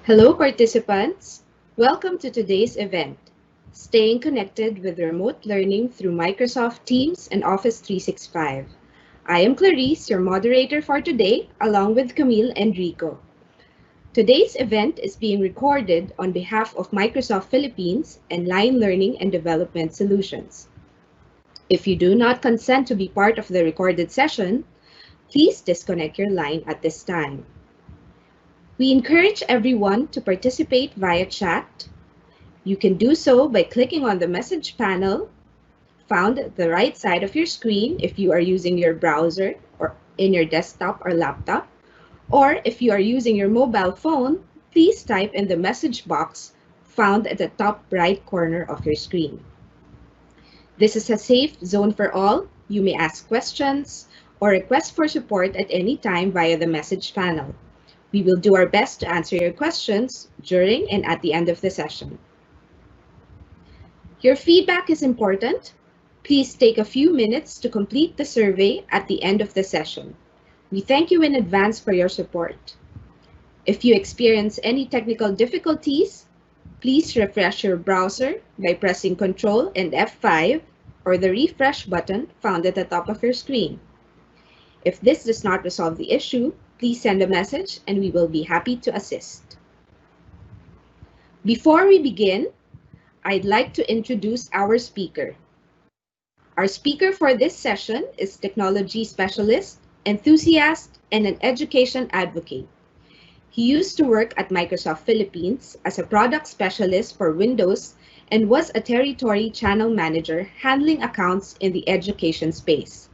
Hello, participants. Welcome to today's event, Staying Connected with Remote Learning through Microsoft Teams and Office 365. I am Clarice, your moderator for today, along with Camille and Rico. Today's event is being recorded on behalf of Microsoft Philippines and Line Learning and Development Solutions. If you do not consent to be part of the recorded session, please disconnect your line at this time. We encourage everyone to participate via chat. You can do so by clicking on the message panel found at the right side of your screen if you are using your browser or in your desktop or laptop. Or if you are using your mobile phone, please type in the message box found at the top right corner of your screen. This is a safe zone for all. You may ask questions or request for support at any time via the message panel. We will do our best to answer your questions during and at the end of the session. Your feedback is important. Please take a few minutes to complete the survey at the end of the session. We thank you in advance for your support. If you experience any technical difficulties, please refresh your browser by pressing Ctrl and F5 or the refresh button found at the top of your screen. If this does not resolve the issue, please send a message and we will be happy to assist. Before we begin, I'd like to introduce our speaker. Our speaker for this session is technology specialist, enthusiast, and an education advocate. He used to work at Microsoft Philippines as a product specialist for Windows and was a territory channel manager handling accounts in the education space.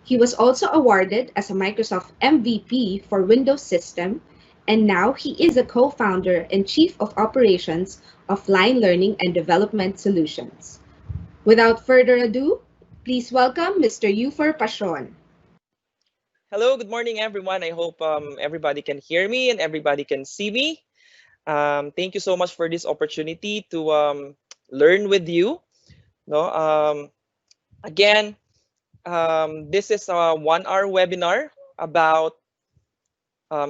He was also awarded as a Microsoft MVP for Windows System, and now he is a co-founder and chief of operations of Line Learning and Development Solutions. Without further ado, please welcome Mr. Eufor Pashon. Hello, good morning, everyone. I hope everybody can hear me and everybody can see me. Thank you so much for this opportunity to learn with you. No, again, this is a 1-hour webinar about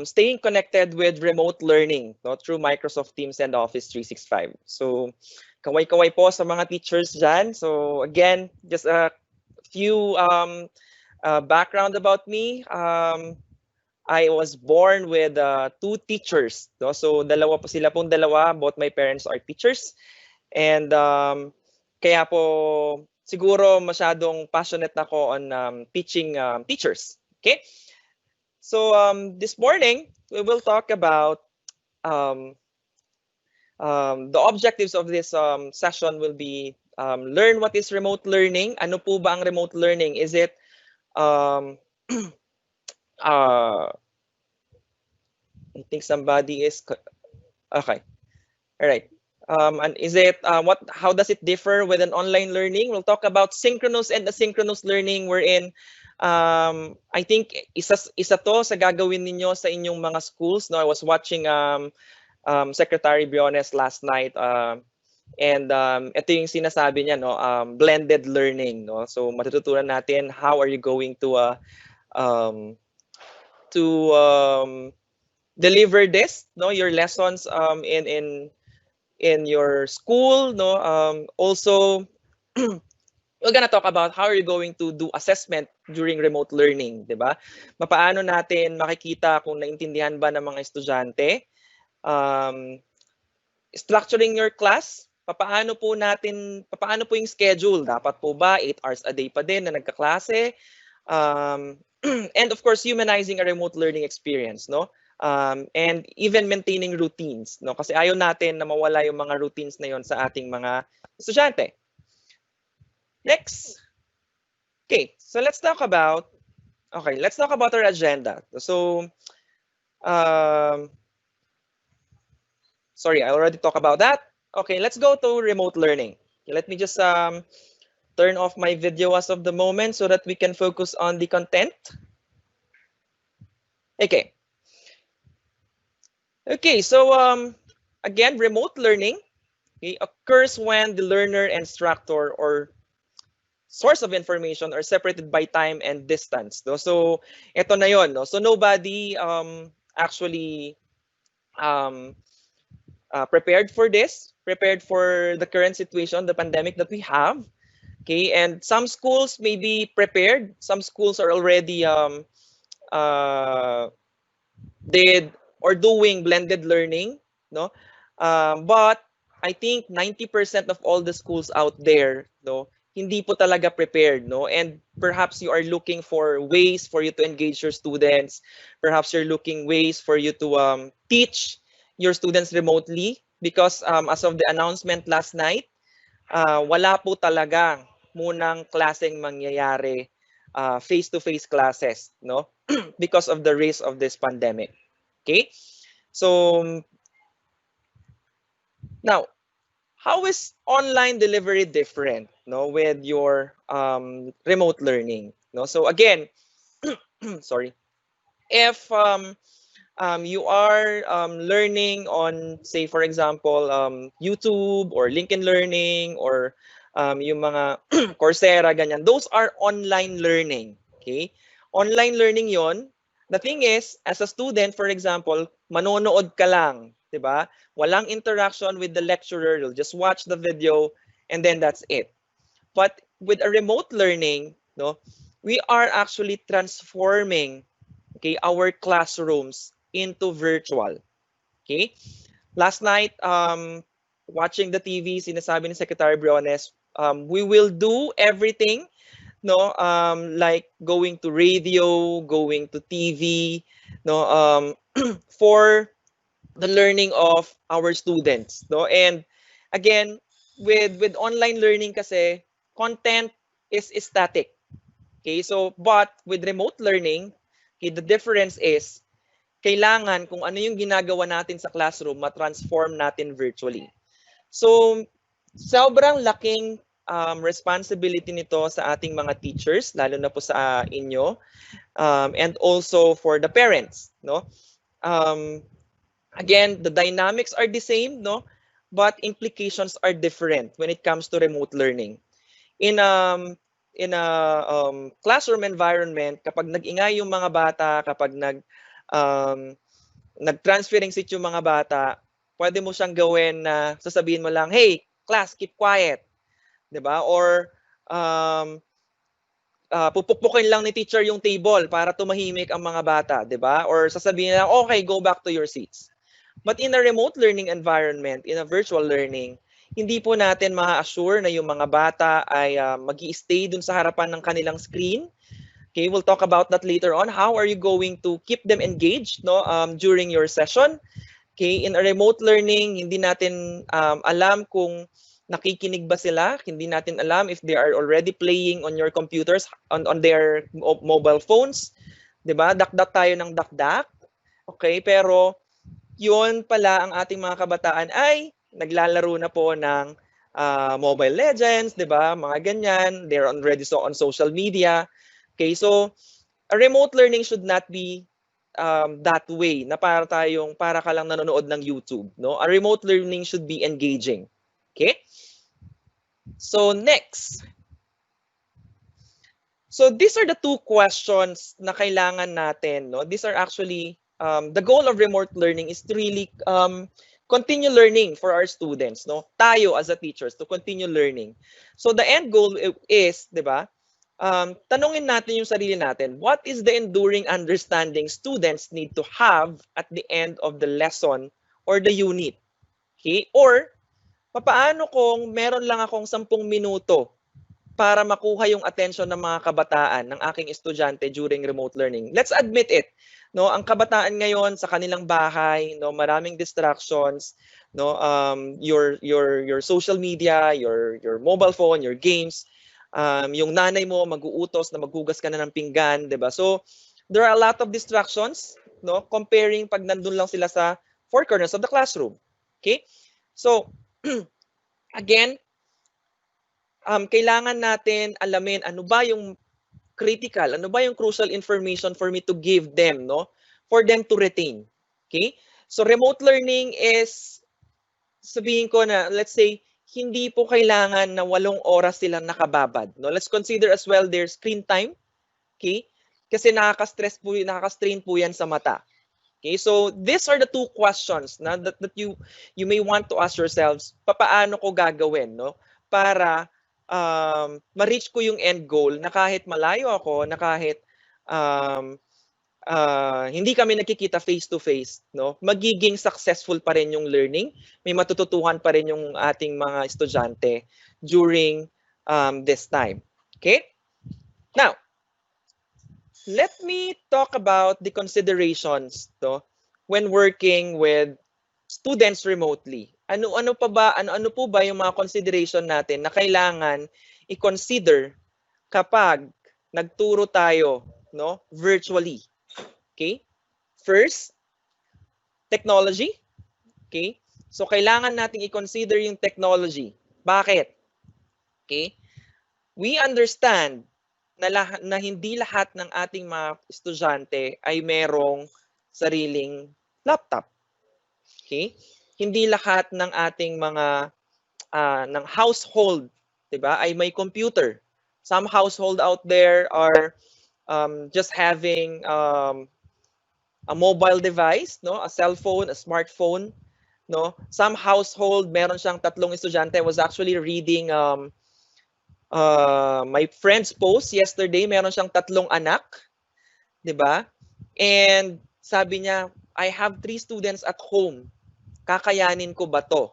staying connected with remote learning through Microsoft Teams and Office 365. So, kaway-kaway po sa mga teachers dyan. So, again, just a few background about me. I was born with 2 teachers. No? So, sila pong dalawa. Both my parents are teachers. And kaya po, siguro masyadong passionate ako on teaching teachers. Okay? So this morning, we will talk about the objectives of this session will be learn what is remote learning. Ano po ba ang remote learning? Is it I think somebody is okay. All right. And is it how does it differ with an online learning? We'll talk about synchronous and asynchronous learning wherein I think isa to sa gagawin ninyo sa inyong mga schools. No, I was watching Secretary Briones last night and ito yung sinasabi niya, no, blended learning, no. So matututunan natin how are you going to deliver this, no, your lessons in your school, no. Also we're gonna talk about how are you going to do assessment during remote learning, di ba? Paano natin makikita kung naintindihan ba ng mga estudyante? Structuring your class, paano po yung schedule? Dapat po ba 8 hours a day pa din na nagkaklase? And of course, humanizing a remote learning experience, no? And even maintaining routines, no? Kasi ayaw natin na mawala yung mga routines na yon sa ating mga estudyante. Next. Okay, so let's talk about our agenda. So, sorry, I already talked about that. Okay, let's go to remote learning. Let me just turn off my video as of the moment so that we can focus on the content. Okay. Okay, so again, remote learning occurs when the learner and instructor or source of information are separated by time and distance. No? So ito na yon. No? So nobody actually um, prepared for this, prepared for the current situation, the pandemic that we have. Okay, and some schools may be prepared. Some schools are already uh, did or doing blended learning, no? But I think 90% of all the schools out there, no, hindi po talaga prepared, no? And perhaps you are looking for ways for you to engage your students. Perhaps you're looking ways for you to teach your students remotely because as of the announcement last night, wala po talaga munang klaseng mangyayari face-to-face classes, no? Because of the risk of this pandemic. Okay? So now, how is online delivery different, no, with your remote learning? No, so again, sorry, if you are learning on, say, for example, YouTube or LinkedIn Learning or yung mga Coursera, ganyan, those are online learning. Okay? Online learning yon. The thing is, as a student, for example, manonood ka lang, di ba? Walang interaction with the lecturer. You'll just watch the video and then that's it. But with a remote learning, no, we are actually transforming, okay, our classrooms into virtual. Okay? Last night, watching the TV, sinasabi ni Secretary Briones, we will do everything, no, like going to radio, going to TV, no, for the learning of our students, no. And again, with online learning kasi, content is static. Okay, so but with remote learning, okay, the difference is kailangan kung ano yung ginagawa natin sa classroom, ma-transform natin virtually. So, sobrang laking responsibility nito sa ating mga teachers, lalo na po sa inyo, and also for the parents, no? Again, the dynamics are the same, no? But implications are different when it comes to remote learning. In a classroom environment, kapag nag-ingay yung mga bata, kapag nag-transferring seat yung mga bata, pwede mo siyang gawin na sasabihin mo lang, hey, class, keep quiet. 'Di ba? Or pupukpukin lang ni teacher yung table para tumahimik ang mga bata, 'di ba? Or sasabihin lang, okay, go back to your seats. But in a remote learning environment, in a virtual learning, hindi po natin ma-assure na yung mga bata ay mag-i-stay dun sa harapan ng kanilang screen. Okay, we'll talk about that later on. How are you going to keep them engaged, no, during your session? Okay, in a remote learning, hindi natin alam kung nakikinig ba sila. Hindi natin alam if they are already playing on your computers, on their mobile phones. 'Di ba? Dakdak tayo ng dakdak. Okay, pero yun pala ang ating mga kabataan ay naglalaro na po ng Mobile Legends, 'di ba? Mga ganyan. They're already on social media. Okay, so a remote learning should not be that way na para ka lang nanonood ng YouTube, no? A remote learning should be engaging. Okay? So next. So these are the two questions na kailangan natin, no? These are actually the goal of remote learning is to really continue learning for our students, no? Tayo as a teachers to continue learning. So the end goal is, 'di ba? Tanungin natin yung sarili natin, what is the enduring understanding students need to have at the end of the lesson or the unit? Okay? Or, papaano kung meron lang akong 10 minuto para makuha yung attention ng mga kabataan ng aking estudyante during remote learning? Let's admit it. No, ang kabataan ngayon sa kanilang bahay, no, maraming distractions, no, your social media, your mobile phone, your games, yung nanay mo mag-uutos na maghugas ka na ng pinggan, 'di ba? So there are a lot of distractions, no, comparing pag nandun lang sila sa four corners of the classroom. Okay? So again, kailangan natin alamin ano ba yung critical, ano ba yung crucial information for me to give them, no? For them to retain. Okay? So remote learning is, sabihin ko na, let's say, hindi po kailangan na 8 oras silang nakababad. No? Let's consider as well their screen time. Okay? Kasi nakaka-stress po, nakaka-strain po yan sa mata. Okay, so these are the two questions na that you may want to ask yourselves, papaano ko gagawin, no? Para ma-reach ko yung end goal na kahit malayo ako, na kahit um, hindi kami nakikita face to face, no? Magiging successful pa rin yung learning, may matututuhan pa rin yung ating mga estudyante during this time. Okay? Now, let me talk about the considerations, no, when working with students remotely. Ano po ba yung mga consideration natin na kailangan i-consider kapag nagturo tayo, no, virtually? Okay? First, technology. Okay? So kailangan nating i-consider yung technology. Bakit? Okay? We understand na hindi lahat ng ating mga estudyante ay merong sariling laptop. Okay? Hindi lahat ng ating mga ng household, 'di ba, ay may computer. Some household out there are just having a mobile device, no, a cell phone, a smartphone, no. Some household meron siyang tatlong estudyante. I was actually reading my friend's post yesterday, meron siyang tatlong anak, 'di ba? And sabi niya, I have 3 students at home. Kakayanin ko ba 'to?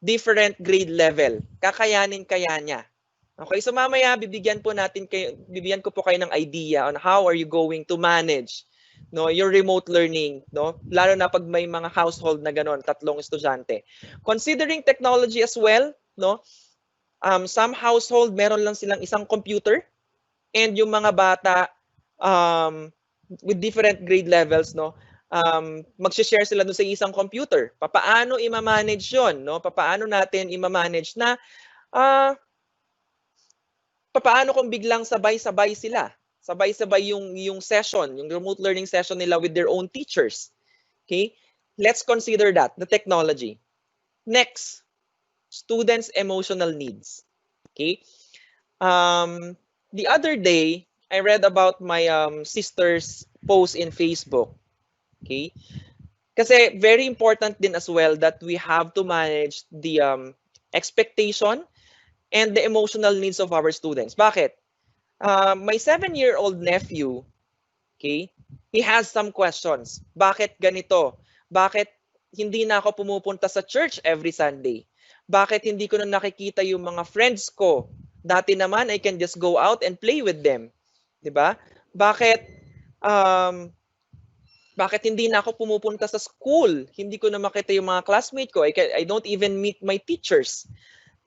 Different grade level. Kakayanin kaya niya? Okay, so mamaya bibigyan ko po kayo ng idea on how are you going to manage, no, your remote learning, no? Lalo na pag may mga household na ganon, tatlong estudyante. Considering technology as well, no? Some household meron lang silang isang computer, and yung mga bata with different grade levels, no, magse-share sila doon sa isang computer. Papaano i-manage 'yon, no? Papaano natin i-manage na papaano kung biglang sabay-sabay sila? Sabay-sabay yung session, yung remote learning session nila with their own teachers. Okay? Let's consider that, the technology. Next, students' emotional needs. Okay? The other day, I read about my sister's post in Facebook. Okay? Kasi very important din as well that we have to manage the expectation and the emotional needs of our students. Bakit? My 7-year-old nephew, okay, he has some questions. Bakit ganito? Bakit hindi na ako pumupunta sa church every Sunday? Bakit hindi ko na nakikita yung mga friends ko? Dati naman, I can just go out and play with them. 'Di ba? Bakit hindi na ako pumupunta sa school? Hindi ko na makita yung mga classmate ko. I don't even meet my teachers.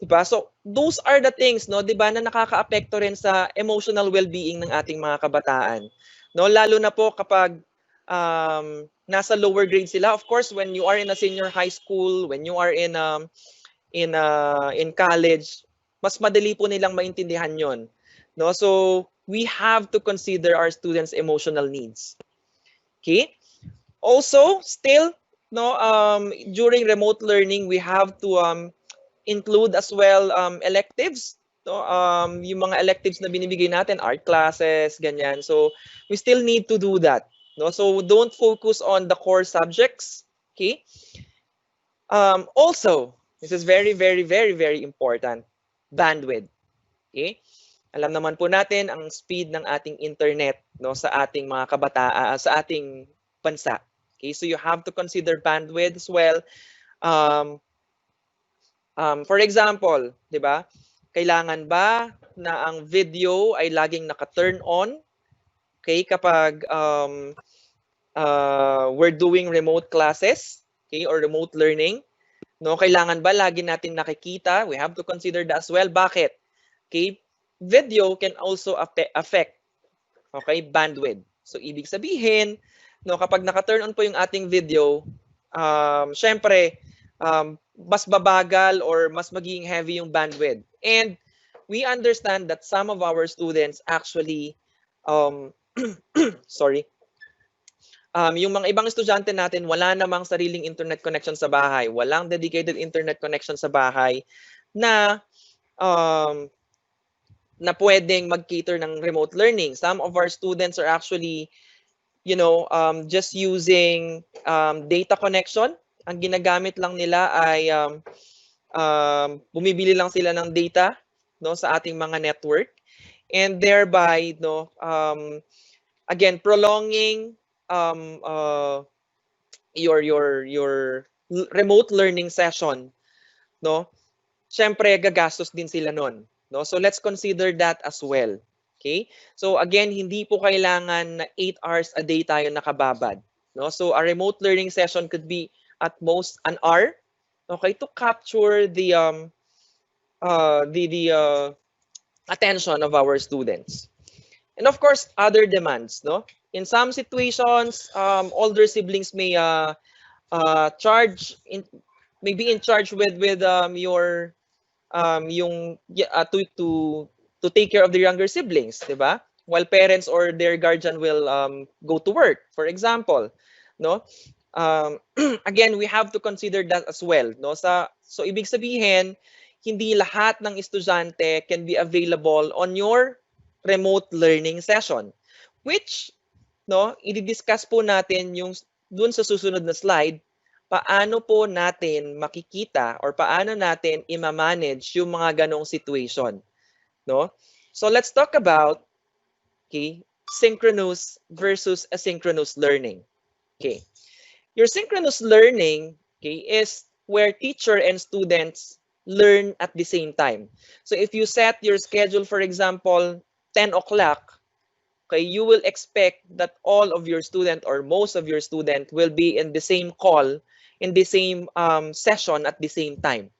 Diba? So, those are the things, no, 'di ba, na nakakaapekto rin sa emotional well-being ng ating mga kabataan. No, lalo na po kapag nasa lower grade sila. Of course, when you are in a senior high school, when you are in college, mas madali po nilang maintindihan 'yon. No? So, we have to consider our students' emotional needs. Okay? Also, still, no, during remote learning, we have to include as well electives, no, yung mga electives na binibigay natin, art classes, ganyan. So we still need to do that, no. So don't focus on the core subjects. Okay. Also, this is very important, bandwidth. Okay. Alam naman po natin ang speed ng ating internet, no, sa ating mga kabataan, sa ating bansa. Okay, so you have to consider bandwidth as well. For example, 'di ba? Kailangan ba na ang video ay laging naka-turn on? Okay, kapag we're doing remote classes, okay, or remote learning, no? Kailangan ba lagi natin nakikita? We have to consider that as well. Bakit? Okay, video can also affect, okay, bandwidth. So ibig sabihin, no, kapag naka-turn on po yung ating video, syempre mas babagal or mas magiging heavy yung bandwidth. And we understand that some of our students actually, sorry, yung mga ibang estudyante natin, wala namang sariling internet connection sa bahay. Walang dedicated internet connection sa bahay na na pwedeng mag-cater ng remote learning. Some of our students are actually just using data connection. Ang ginagamit lang nila ay bumibili lang sila ng data, no, sa ating mga network, and thereby, no, again, prolonging your remote learning session, no. Siyempre gagastos din sila nun, no. So let's consider that as well. Okay? So again, hindi po kailangan na 8 hours a day tayo nakababad, no. So a remote learning session could be at most an hour, okay, to capture the attention of our students. And of course, other demands, no. In some situations, older siblings may charge in maybe in charge with your to take care of the younger siblings, 'di ba? While parents or their guardian will go to work, for example, no? Again, we have to consider that as well, no? So ibig sabihin, hindi lahat ng estudyante can be available on your remote learning session, which, no, i-discuss po natin yung dun sa susunod na slide, paano po natin makikita or paano natin i-manage yung mga ganong situation, no? So let's talk about, okay, synchronous versus asynchronous learning. Okay. Your synchronous learning, okay, is where teacher and students learn at the same time. So if you set your schedule, for example, 10 o'clock, okay, you will expect that all of your student or most of your student will be in the same call, in the same session at the same time.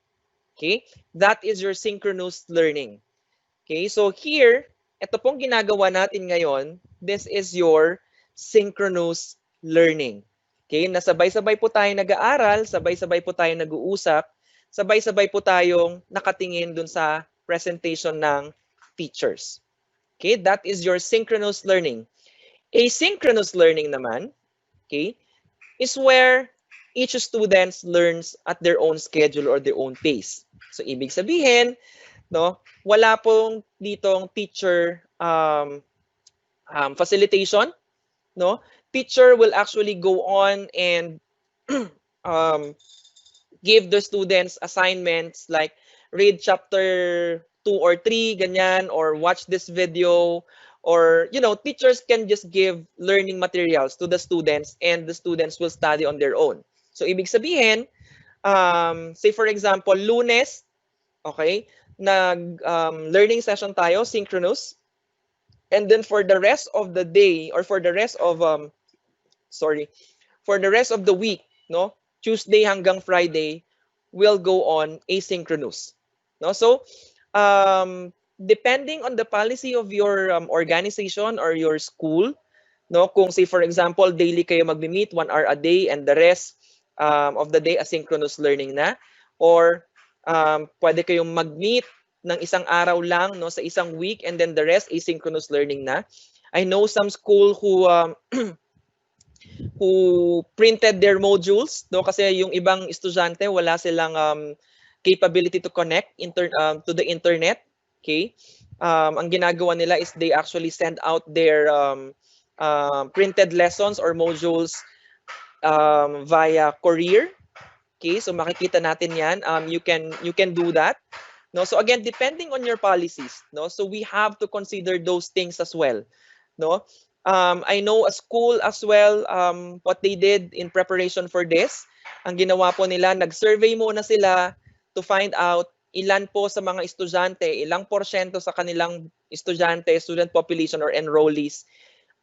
Okay, that is your synchronous learning. Okay, so here, ito pong ginagawa natin ngayon, this is your synchronous learning. Okay, nasabay-sabay po tayo nag-aaral, sabay-sabay po tayo nag-uusap, sabay-sabay po tayong nakatingin dun sa presentation ng teachers. Okay, that is your synchronous learning. Asynchronous learning naman, okay, is where each student learns at their own schedule or their own pace. So, ibig sabihin, no, wala pong ditong teacher facilitation, no. Teacher will actually go on and um, give the students assignments like read chapter 2 or 3, ganyan, or watch this video, or, teachers can just give learning materials to the students and the students will study on their own. So, ibig sabihin, say for example, Lunes, okay, learning session tayo, synchronous, and then for the rest of the day or for the rest of for the rest of the week, no, Tuesday hanggang Friday will go on asynchronous, no. So depending on the policy of your organization or your school, no, kung say for example daily kayo magmi-meet 1 hour a day and the rest of the day asynchronous learning na, or pwede kayong mag-meet ng isang araw lang, no, sa isang week, and then the rest asynchronous learning na. I know some school who printed their modules, no, kasi yung ibang estudyante wala silang capability to connect to the internet. Okay, ang ginagawa nila is they actually send out their printed lessons or modules via courier. Okay, so makikita natin yan. You can do that. No, so again, depending on your policies, no, so we have to consider those things as well, no. I know a school as well, what they did in preparation for this, ang ginawa po nila, nag-survey muna sila to find out ilan po sa mga estudyante, ilang porsyento sa kanilang estudyante, student population or enrollees,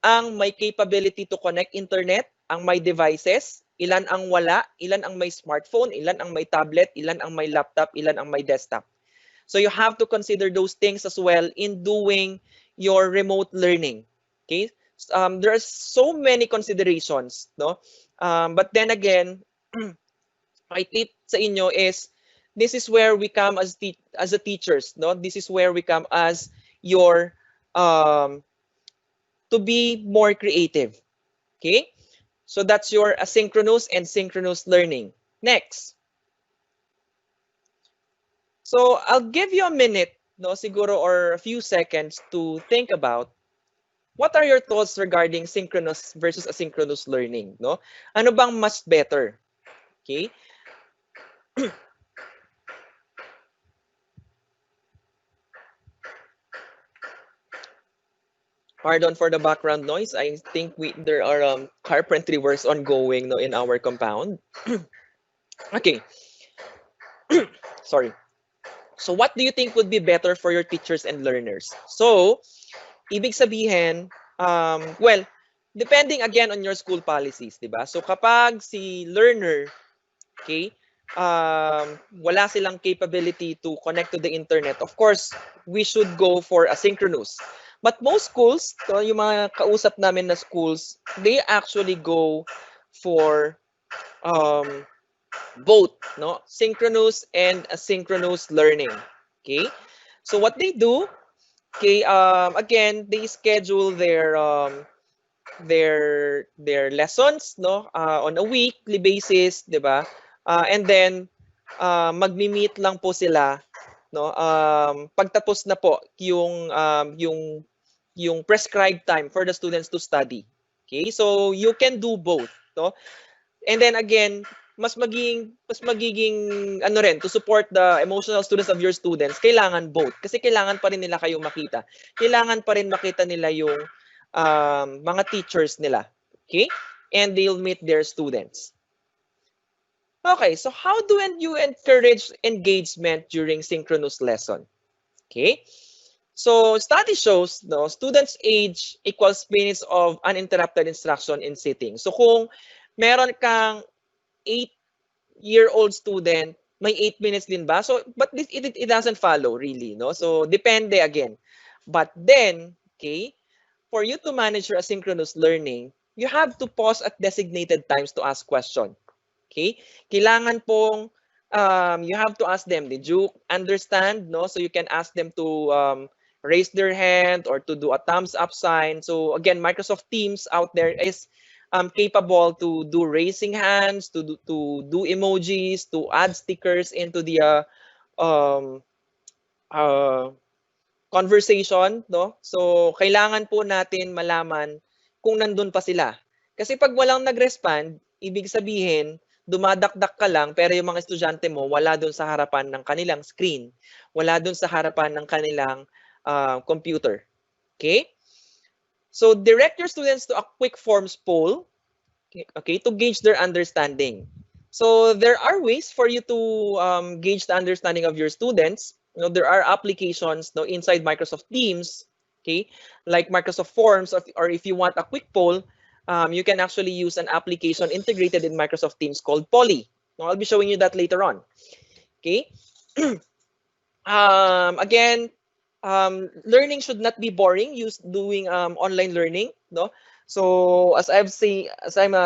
ang may capability to connect internet, ang may devices, ilan ang wala, ilan ang may smartphone, ilan ang may tablet, ilan ang may laptop, ilan ang may desktop. So you have to consider those things as well in doing your remote learning. Okay? There are so many considerations, no? But then again, my tip sa inyo is this is where we come as a teachers, no? This is where we come as your to be more creative. Okay? So that's your asynchronous and synchronous learning. Next. So I'll give you a minute, no, siguro, or a few seconds to think about what are your thoughts regarding synchronous versus asynchronous learning, no? Ano bang mas better? Okay? Pardon for the background noise. I think there are carpentry works ongoing, no, in our compound. Okay. Sorry. So what do you think would be better for your teachers and learners? So, ibig sabihin, well, depending again on your school policies, 'di ba? So kapag si learner, okay, wala silang capability to connect to the internet, of course, we should go for asynchronous. But most schools, so yung mga kausap namin na schools, they actually go for um, both, no, synchronous and asynchronous learning. Okay, so what they do, okay, again, they schedule their lessons, no, on a weekly basis, 'di ba? And then magmi-meet lang po sila, no, pagtapos na po yung prescribed time for the students to study. Okay, so you can do both, no? And then again, mas magiging ano rin, to support the emotional students of your students, kailangan both. Kasi kailangan pa rin nila kayong makita. Kailangan pa rin makita nila yung mga teachers nila. Okay? And they'll meet their students. Okay, so how do you encourage engagement during synchronous lesson? Okay? So study shows, no, students age equals minutes of uninterrupted instruction in sitting. So kung meron kang 8-year-old student, may 8 minutes din ba? So, but it doesn't follow really, no? So, depende again. But then, okay, for you to manage your asynchronous learning, you have to pause at designated times to ask question. Okay? Kailangan pong you have to ask them, did you understand? No? So you can ask them to raise their hand or to do a thumbs up sign. So again, Microsoft Teams out there is capable to do raising hands, to do emojis, to add stickers into the um, uh, conversation, no? So kailangan po natin malaman kung nandun pa sila. Kasi pag walang nag-respond, ibig sabihin dumadakdak ka lang pero yung mga estudyante mo wala doon sa harapan ng kanilang screen, wala doon sa harapan ng kanilang computer. Okay? So direct your students to a quick forms poll, okay, to gauge their understanding. So there are ways for you to gauge the understanding of your students. You know, there are applications, no, inside Microsoft Teams, okay, like Microsoft Forms, or if you want a quick poll, you can actually use an application integrated in Microsoft Teams called Poly. Now, I'll be showing you that later on. Okay. Again, learning should not be boring. Doing online learning, no. So as I'm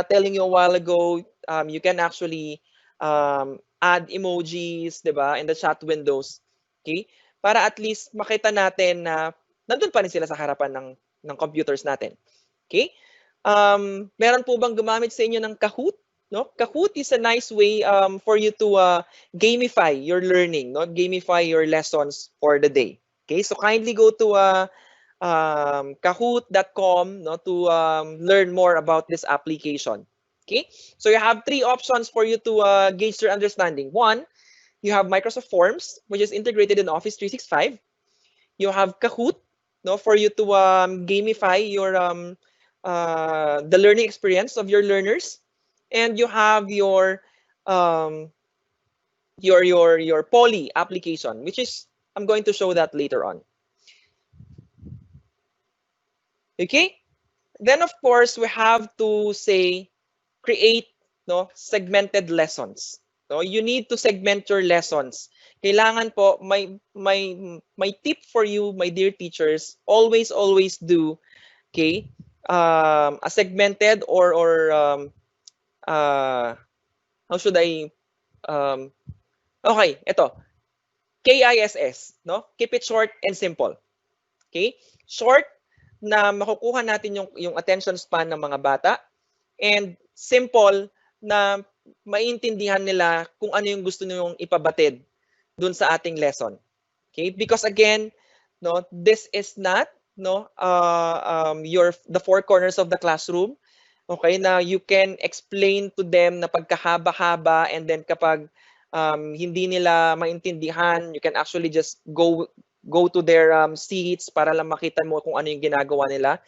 telling you a while ago, you can actually add emojis, 'di ba, in the chat windows. Okay? Para at least makita natin na nandun pa rin sila sa harapan ng computers natin. Okay? Meron po bang gumamit sa inyo ng Kahoot? No? Kahoot is a nice way for you to gamify your learning, no? Gamify your lessons for the day. Okay? So kindly go to kahoot.com, no, to learn more about this application. Okay? So you have 3 options for you to gauge your understanding. One, you have Microsoft Forms, which is integrated in Office 365. You have Kahoot, no, for you to gamify the learning experience of your learners, and you have your Poly application, which is I'm going to show that later on. Okay, then of course we have to say create, no, segmented lessons. No, you need to segment your lessons. Kailangan po may tip for you, my dear teachers. Always do, okay, a segmented or how should I okay, ito. KISS, no? Keep it short and simple. Okay? Short na makukuha natin yung attention span ng mga bata, and simple na maintindihan nila kung ano yung gusto niyong ipabatid dun sa ating lesson. Okay? Because again, no, this is not no, the four corners of the classroom. Okay, na you can explain to them na pagkahaba-haba, and then kapag hindi nila maintindihan, you can actually just go to their seats para lang makita mo kung ano yung ginagawa nila.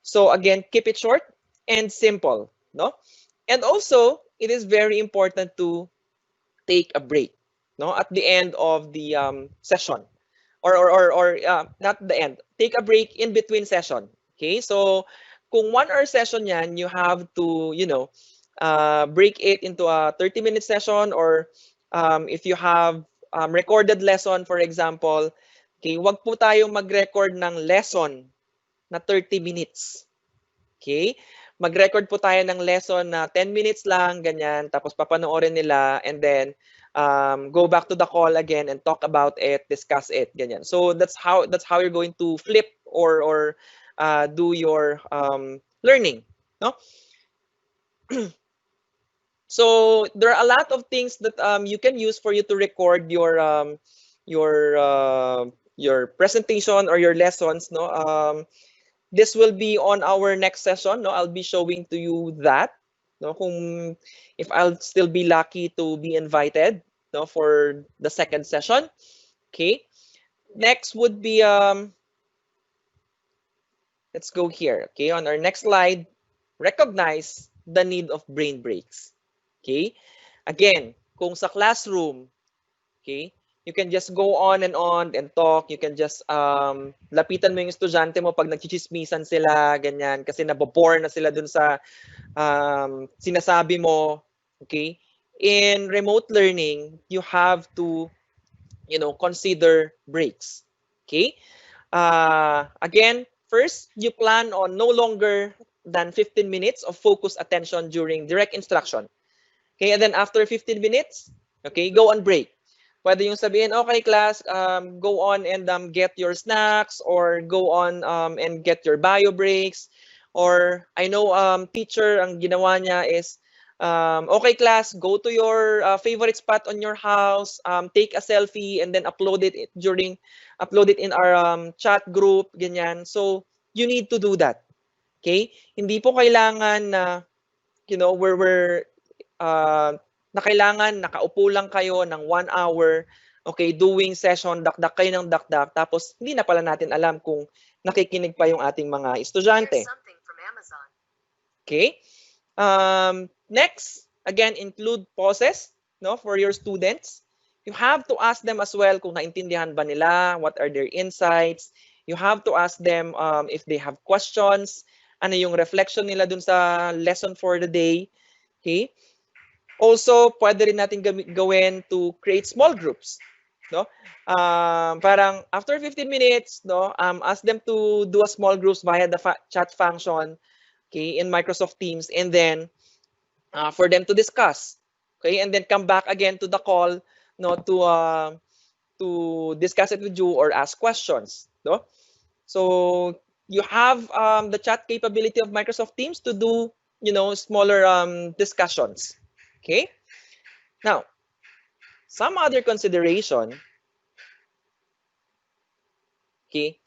So again, keep it short and simple, no? And also, it is very important to take a break, no, at the end of the session, or not the end. Take a break in between session. Okay, so kung 1 hour session yan, you have to, break it into a 30-minute session, or if you have recorded lesson, for example, okay, wag po tayong mag-record ng lesson na 30 minutes. Okay? Mag-record po tayo ng lesson na 10 minutes lang, ganyan, tapos papanoorin nila, and then go back to the call again and talk about it, discuss it, ganyan. So that's how you're going to flip or do your learning, no? So there are a lot of things that you can use for you to record your presentation or your lessons, no? This will be on our next session, no? I'll be showing to you that, no, kung if I'll still be lucky to be invited, no, for the second session. Okay, next would be let's go here. Okay, on our next slide, recognize the need of brain breaks. Okay, again, kung sa classroom, okay, you can just go on and talk. You can just lapitan mo yung estudyante mo pag nagchichismisan sila, ganyan, kasi nabobore na sila dun sa sinasabi mo. Okay, in remote learning, you have to, consider breaks. Okay, again, first, you plan on no longer than 15 minutes of focused attention during direct instruction. Okay, and then after 15 minutes, okay, go on break. Pwede yung sabihin, okay class, go on and get your snacks, or go on and get your bio breaks. Or I know teacher, ang ginawa niya is, okay class, go to your favorite spot on your house, take a selfie, and then upload it in our chat group, ganyan. So you need to do that. Okay? Hindi po kailangan na, we're na kailangan nakaupo lang kayo ng 1 hour, okay, doing session, dakdak kayo ng dakdak, tapos hindi na pala natin alam kung nakikinig pa yung ating mga estudyante. Okay? Next, again, include pauses, no, for your students. You have to ask them as well kung naintindihan ba nila, what are their insights. You have to ask them if they have questions, ano yung reflection nila dun sa lesson for the day. Okay? Also, pwede rin natin gawin to create small groups, no? Parang after 15 minutes, no, ask them to do a small groups via the chat function, okay, in Microsoft Teams, and then for them to discuss, okay, and then come back again to the call, no, to discuss it with you or ask questions, no? So you have the chat capability of Microsoft Teams to do, smaller discussions. Okay. Now, some other consideration. Okay.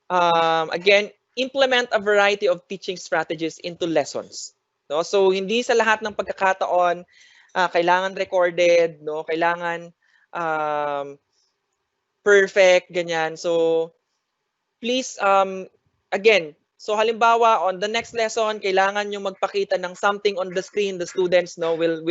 Again, implement a variety of teaching strategies into lessons. No, so hindi sa lahat ng pagkakataon kailangan recorded, no, kailangan perfect, ganyan. So please, again, so halimbawa on the next lesson, kailangan nyo magpakita ng something on the screen. The students, no, will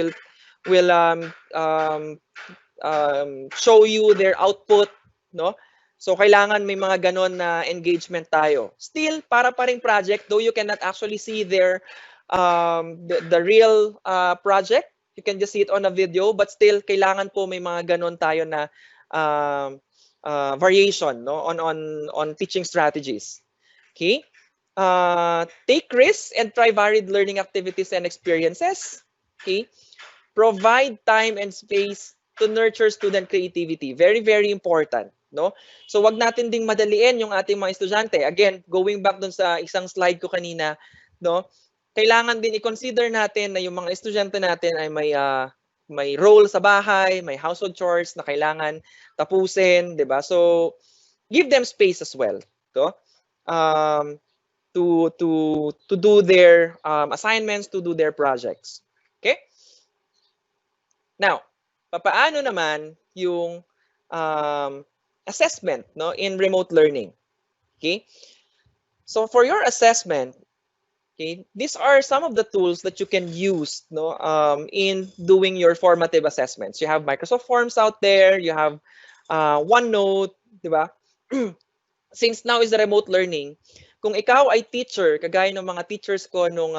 show you their output, no. So kailangan may mga ganon na engagement tayo. Still, para pa ring project, though you cannot actually see their the real project. You can just see it on a video, but still kailangan po may mga ganon tayo na variation, no, on teaching strategies. Okay. Take risks and try varied learning activities and experiences. Okay. Provide time and space to nurture student creativity. Very, very important, no? So wag natin ding madaliin yung ating mga estudyante. Again, going back dun sa isang slide ko kanina, no? Kailangan din i-consider natin na yung mga estudyante natin ay may role sa bahay, may household chores na kailangan tapusin, 'di ba? So give them space as well, to. um, to do their assignments, to do their projects. Okay? Now, papaano naman yung assessment, no, in remote learning? Okay? So for your assessment, okay, these are some of the tools that you can use, no, in doing your formative assessments. You have Microsoft Forms out there, you have OneNote, di ba? Since now is the remote learning, kung ikaw ay teacher, kagaya ng mga teachers ko nung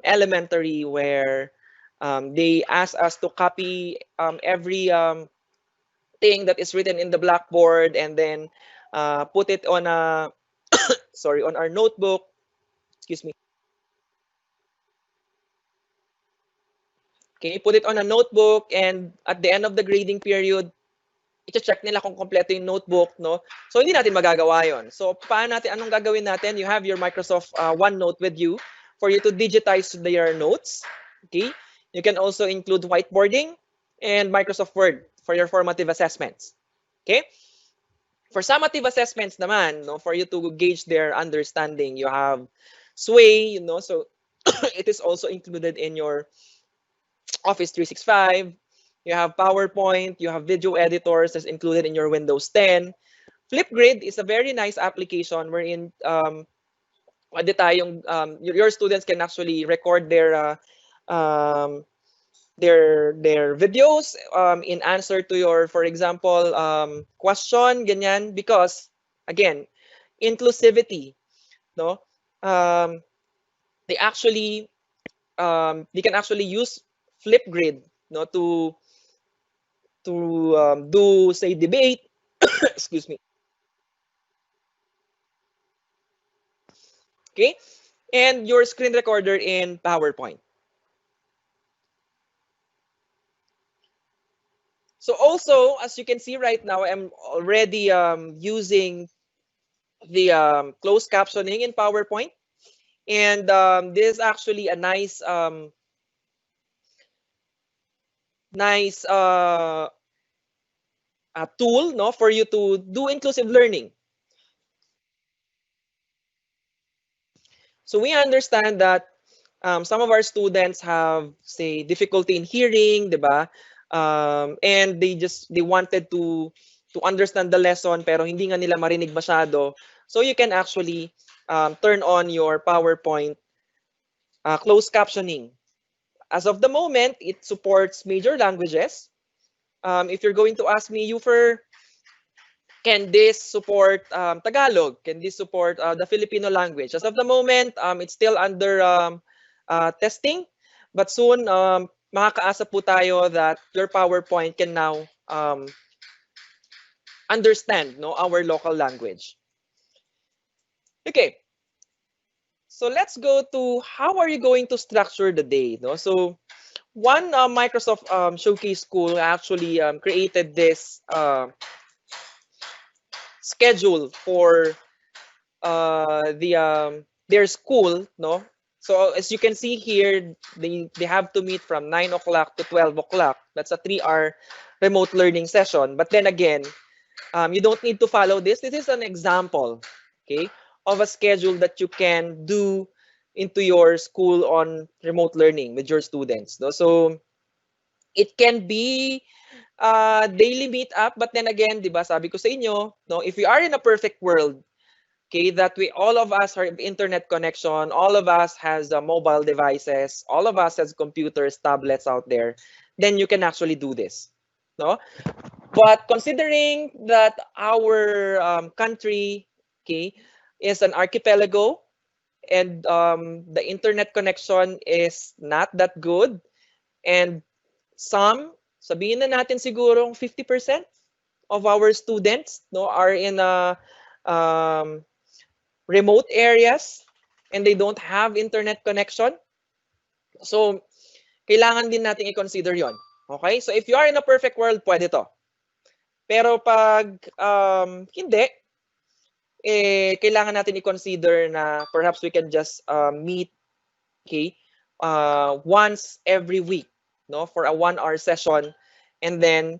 elementary where they ask us to copy every thing that is written in the blackboard and then put it on a sorry, on our notebook, excuse me. Okay, put it on a notebook, and at the end of the grading period, i-check nila kung kompleto yung notebook, no? So hindi natin magagawa 'yon. So paano natin, anong gagawin natin? You have your Microsoft OneNote with you for you to digitize your notes. Okay? You can also include whiteboarding and Microsoft Word for your formative assessments. Okay? For summative assessments naman, no, for you to gauge their understanding, you have Sway, you know, so it is also included in your Office 365. You have PowerPoint, you have video editors that's included in your Windows 10. Flipgrid is a very nice application wherein pwede tayong your students can actually record um, their videos in answer to your, for example, question, ganyan, because again, inclusivity, no? Um, they can actually use Flipgrid, no, to do, say, debate, excuse me, okay, and your screen recorder in PowerPoint. So also, as you can see right now, I'm already using the closed captioning in PowerPoint, and this is actually a nice tool, no, for you to do inclusive learning. So we understand that some of our students have, say, difficulty in hearing, di ba? And they wanted to understand the lesson pero hindi nga nila marinig masyado. So you can actually turn on your PowerPoint closed captioning. As of the moment, it supports major languages. If you're going to ask me, Ufer, can this support Tagalog? Can this support the Filipino language? As of the moment, it's still under testing, but soon makakaasa po tayo that your PowerPoint can now understand, no, our local language. Okay, so let's go to how are you going to structure the day, no? So one Microsoft Showcase School actually created this schedule for their school, no? So as you can see here, they have to meet from 9 o'clock to 12 o'clock. That's a 3-hour remote learning session. But then again, you don't need to follow this. This is an example, okay, of a schedule that you can do into your school on remote learning with your students, no? So it can be daily meet up, but then again, di ba, sabi ko sa inyo, no, if we are in a perfect world, okay, that we all of us have internet connection, all of us has mobile devices, all of us has computers, tablets out there, then you can actually do this, no? But considering that our country, okay, is an archipelago and the internet connection is not that good, and some, sabihin na natin siguro 50% of our students, no, are in a remote areas and they don't have internet connection. So, kailangan din natin i-consider yon. Okay? So, if you are in a perfect world, pwede to. Pero pag hindi, kailangan natin i-consider na perhaps we can just meet, okay, once every week, no, for a 1-hour session, and then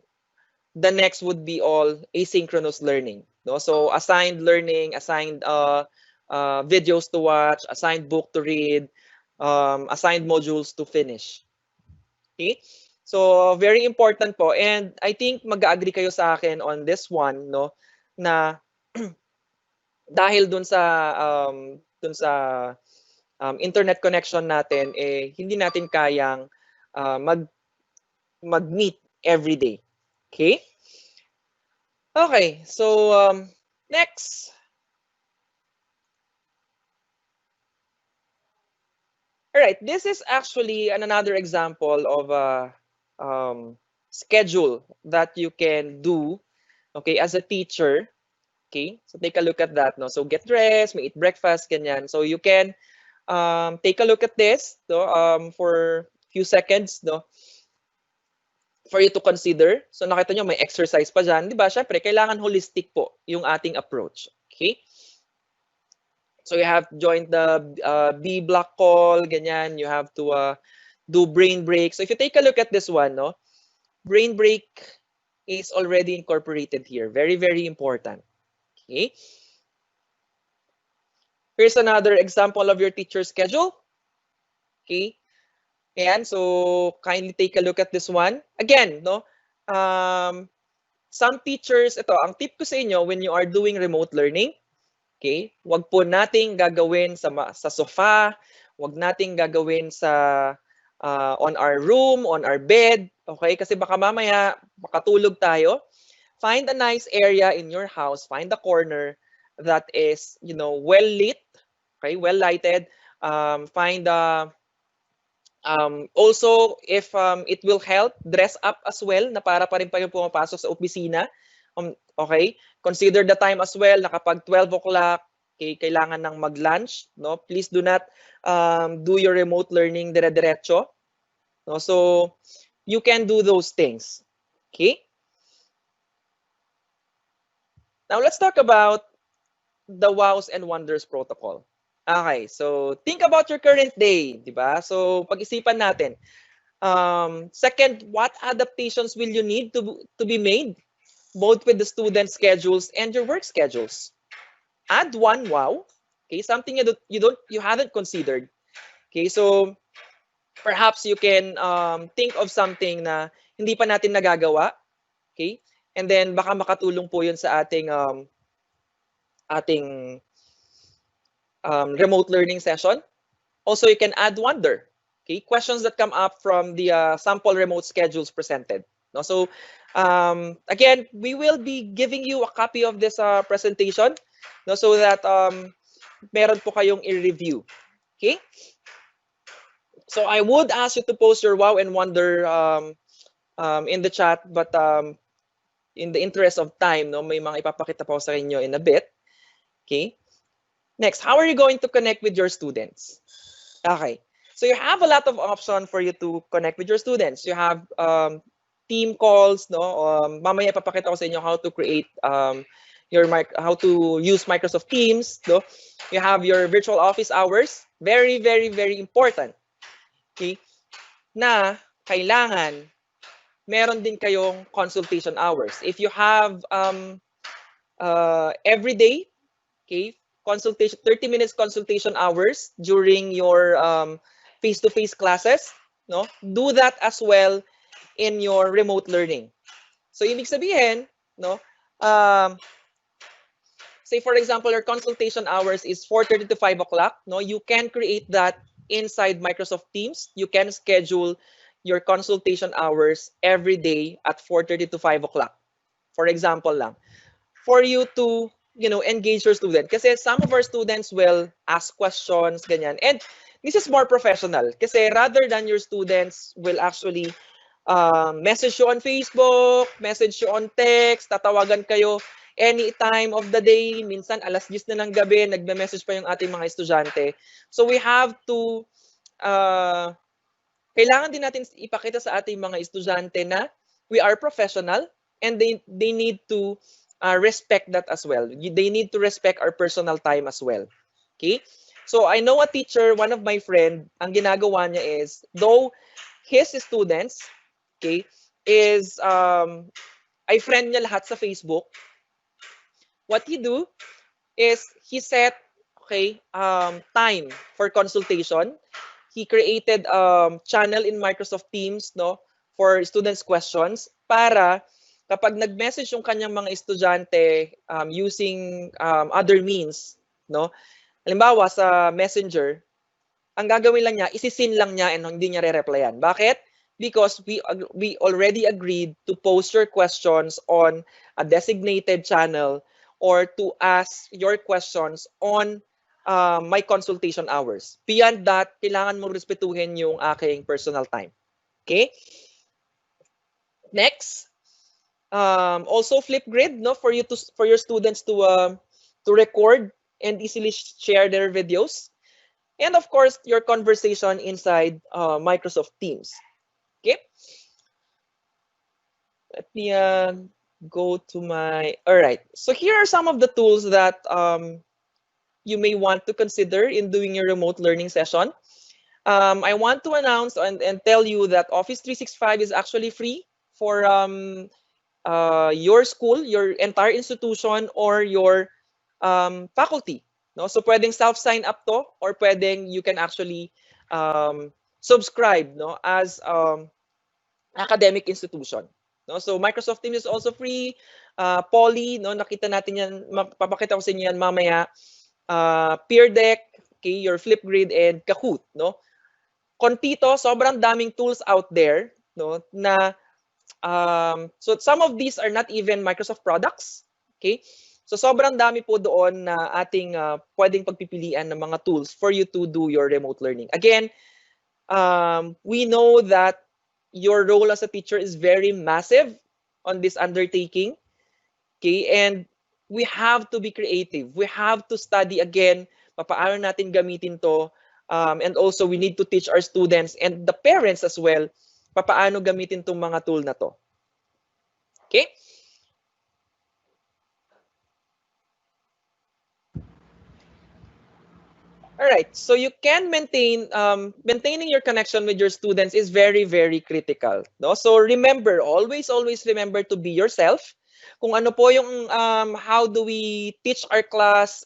the next would be all asynchronous learning. No? So assigned learning, assigned videos to watch, assigned book to read, assigned modules to finish. Okay? So very important po, and I think mag-agree kayo sa akin on this one, no, na dahil dun sa internet connection natin, eh hindi natin kayang mag-meet every day. Okay? Okay, so next. All right, this is actually another example of a schedule that you can do, okay, as a teacher. Okay, so take a look at that. No, so get dressed, may eat breakfast, ganyan. So you can take a look at this, no, for a few seconds, no, for you to consider. So nakita nyo may exercise pa dyan, di ba? Syempre, kailangan holistic po yung ating approach. Okay. So you have to join the B block call, ganyan. You have to do brain break. So if you take a look at this one, no, brain break is already incorporated here. Very, very important. Okay. Here's another example of your teacher schedule. Okay. And so kindly take a look at this one. Again, no, some teachers, ito, ang tip ko sa inyo when you are doing remote learning, okay, wag po nating gagawin sa sofa, wag nating gagawin on our room, on our bed, okay? Kasi baka mamaya makatulog tayo. Find a nice area in your house, find a corner that is, you know, well lit, okay, well lighted. Find also, if it will help, dress up as well na para pa rin pa yung pumapasok sa opisina. Okay? Consider the time as well na kapag 12 o'clock, okay, kailangan ng mag-lunch. No? Please do not do your remote learning dire-diretso. No? So, you can do those things. Okay? Now, let's talk about the wows and wonders protocol. Okay, so think about your current day, di ba? So, pag-isipan natin. Second, what adaptations will you need to be made both with the student schedules and your work schedules? Add one wow, okay, something you haven't considered. Okay, so perhaps you can think of something na hindi pa natin nagagawa, okay? And then baka makatulong po 'yun sa ating remote learning session. Also, you can add wonder. Okay, questions that come up from the sample remote schedules presented. No, so again, we will be giving you a copy of this presentation, no, so that meron po kayong i-review. Okay. So I would ask you to post your wow and wonder in the chat, but in the interest of time, no, may mga ipapakita po sa inyo in a bit. Okay. Next, how are you going to connect with your students? Okay. So you have a lot of options for you to connect with your students. You have team calls, no? Mamaya papakita ko sa inyo how to create how to use Microsoft Teams, no? You have your virtual office hours, very, very, very important. Okay? Na kailangan meron din kayong consultation hours. If you have every day, okay, consultation 30 minutes consultation hours during your face-to-face classes, no? Do that as well in your remote learning. So ibig sabihin, no? Say for example, your consultation hours is 4:30 to 5 o'clock, no? You can create that inside Microsoft Teams. You can schedule your consultation hours every day at 4:30 to 5 o'clock. For example lang, for you to, you know, engage your student. Kasi some of our students will ask questions, ganyan. And this is more professional. Kasi rather than your students will actually message you on Facebook, message you on text, tatawagan kayo any time of the day. Minsan, alas 10 na ng gabi, nagme-message pa yung ating mga estudyante. So we have to, kailangan din natin ipakita sa ating mga estudyante na we are professional and they need to respect that as well. They need to respect our personal time as well. Okay? So I know a teacher, one of my friend, ang ginagawa niya is, though his students, okay, is, ay friend niya lahat sa Facebook, what he do is he set, okay, time for consultation. He created channel in Microsoft Teams, no, for students' questions para kapag nag-message yung kanyang mga estudyante using other means, no, halimbawa sa Messenger, ang gagawin lang niya, isisin lang niya and hindi niya re-replyan. Bakit? Because we already agreed to post your questions on a designated channel or to ask your questions on my consultation hours. Beyond that, kailangan mo respetuhin yung aking personal time. Okay? Next, also Flipgrid, no, for your students to record and easily share their videos. And of course, your conversation inside Microsoft Teams. Okay. Let me go to my. All right. So here are some of the tools that you may want to consider in doing your remote learning session. I want to announce and tell you that Office 365 is actually free for your school, your entire institution, or your faculty. No? So pwedeng self-sign up to, or pwedeng you can actually subscribe, no, as academic institution. No? So Microsoft Teams is also free. Poly, no, nakita natin yan, papakita ko sa inyo yan mamaya. Peer Deck, okay, your Flipgrid, and Kahoot. No? Kontito, sobrang daming tools out there, no, na so some of these are not even Microsoft products. Okay? So sobrang dami po doon na ating pwedeng pagpipilian ng mga tools for you to do your remote learning. Again, we know that your role as a teacher is very massive on this undertaking. Okay? And we have to be creative. We have to study again paano natin gamitin to. And also we need to teach our students and the parents as well paano gamitin tong mga tool na to. Okay? All right. So you can maintaining your connection with your students is very, very critical. No? So remember, always remember to be yourself. Kung ano po yung how do we teach our class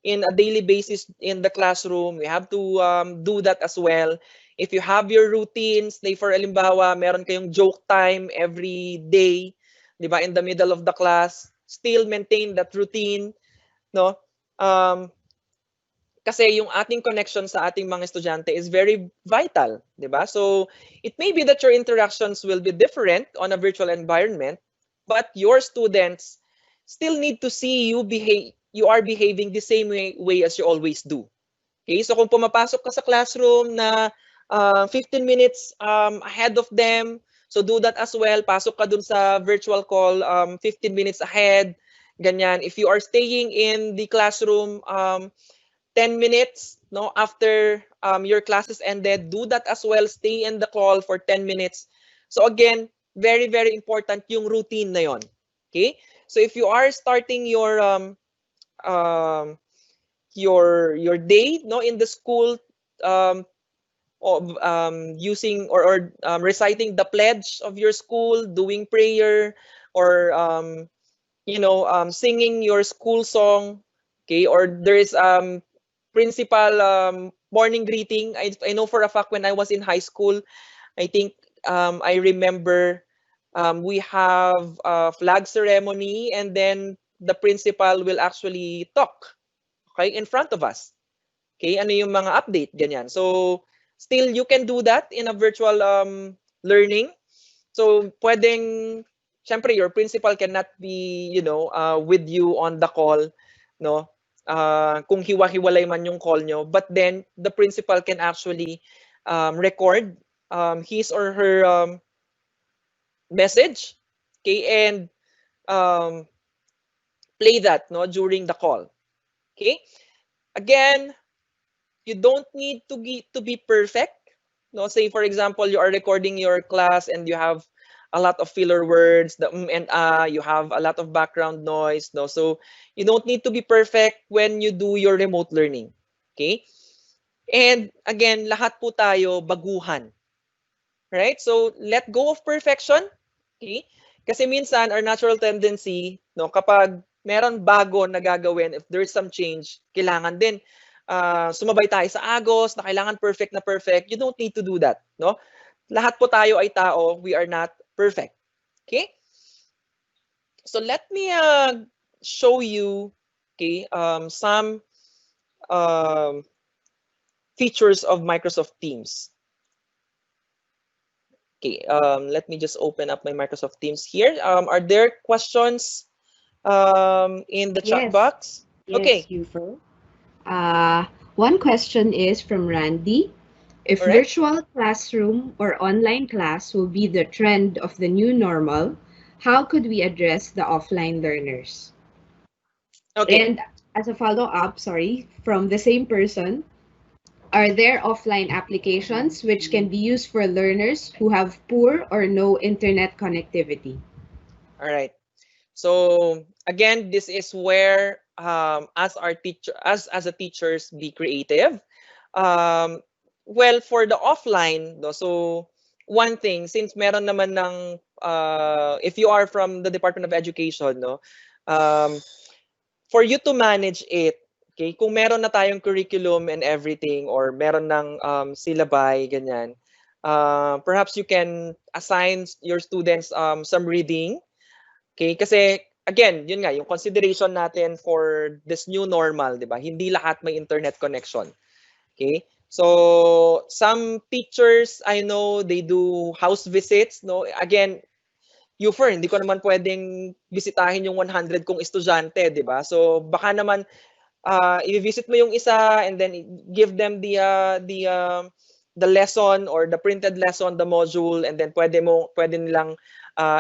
in a daily basis in the classroom, we have to do that as well. If you have your routines, for halimbawa, meron kayong joke time every day, di ba, in the middle of the class, still maintain that routine, no? Kasi yung ating connection sa ating mga estudyante is very vital, di ba? So it may be that your interactions will be different on a virtual environment, but your students still need to see you are behaving the same way as you always do. Okay? So kung pumapasok ka sa classroom na 15 minutes ahead of them, so do that as well. Pasok ka dun sa virtual call 15 minutes ahead. Ganyan. If you are staying in the classroom 10 minutes, no, after your classes ended, do that as well. Stay in the call for 10 minutes. So again, very, very important yung routine na yon. Okay? So if you are starting your day, no, in the school using or reciting the pledge of your school, doing prayer, or singing your school song, okay, or there is principal morning greeting. I know for a fact when I was in high school, I think I remember we have a flag ceremony and then the principal will actually talk, okay, in front of us. Okay, ano yung mga update, ganyan. So still you can do that in a virtual learning. So pwedeng, syempre your principal cannot be, with you on the call, no? Kung hiwa-hiwalay man yung call nyo, but then the principal can actually record his or her message, okay, and play that, no, during the call. Okay, again, you don't need to be perfect, no. Say for example you are recording your class and you have a lot of filler words, the and you have a lot of background noise, no? So you don't need to be perfect when you do your remote learning. Okay? And again, lahat po tayo baguhan. Right? So let go of perfection. Okay? Kasi minsan our natural tendency, no, kapag meron bago na gagawin, if there's some change, kailangan din sumabay tayo sa agos na kailangan perfect na perfect. You don't need to do that, no? Lahat po tayo ay tao. We are not perfect. Okay? So let me show you, okay, some um, features of Microsoft Teams. Okay, let me just open up my Microsoft Teams here. Are there questions in the chat Yes, box? yes, Okay, Yufer. One question is from Randy. If all right. virtual classroom or online class will be the trend of the new normal, how could we address the offline learners? Okay. And as a follow-up, sorry, from the same person, are there offline applications which can be used for learners who have poor or no internet connectivity? All right. So again, this is where as our teacher, as a teachers, be creative. Um, well, for the offline, no, so one thing, since meron naman ng if you are from the Department of Education, no, um, for you to manage it, okay, kung meron na tayong curriculum and everything, or meron ng syllabi, ganyan, perhaps you can assign your students some reading. Okay, kasi again, yun nga, yung consideration natin for this new normal, di ba? Hindi lahat may internet connection. Okay? So, some teachers, I know, they do house visits, no? Again, hindi ko naman pwedeng bisitahin yung 100 kong estudyante, di ba? So, baka naman i-visit mo yung isa and then give them the lesson or the printed lesson, the module, and then pwede nilang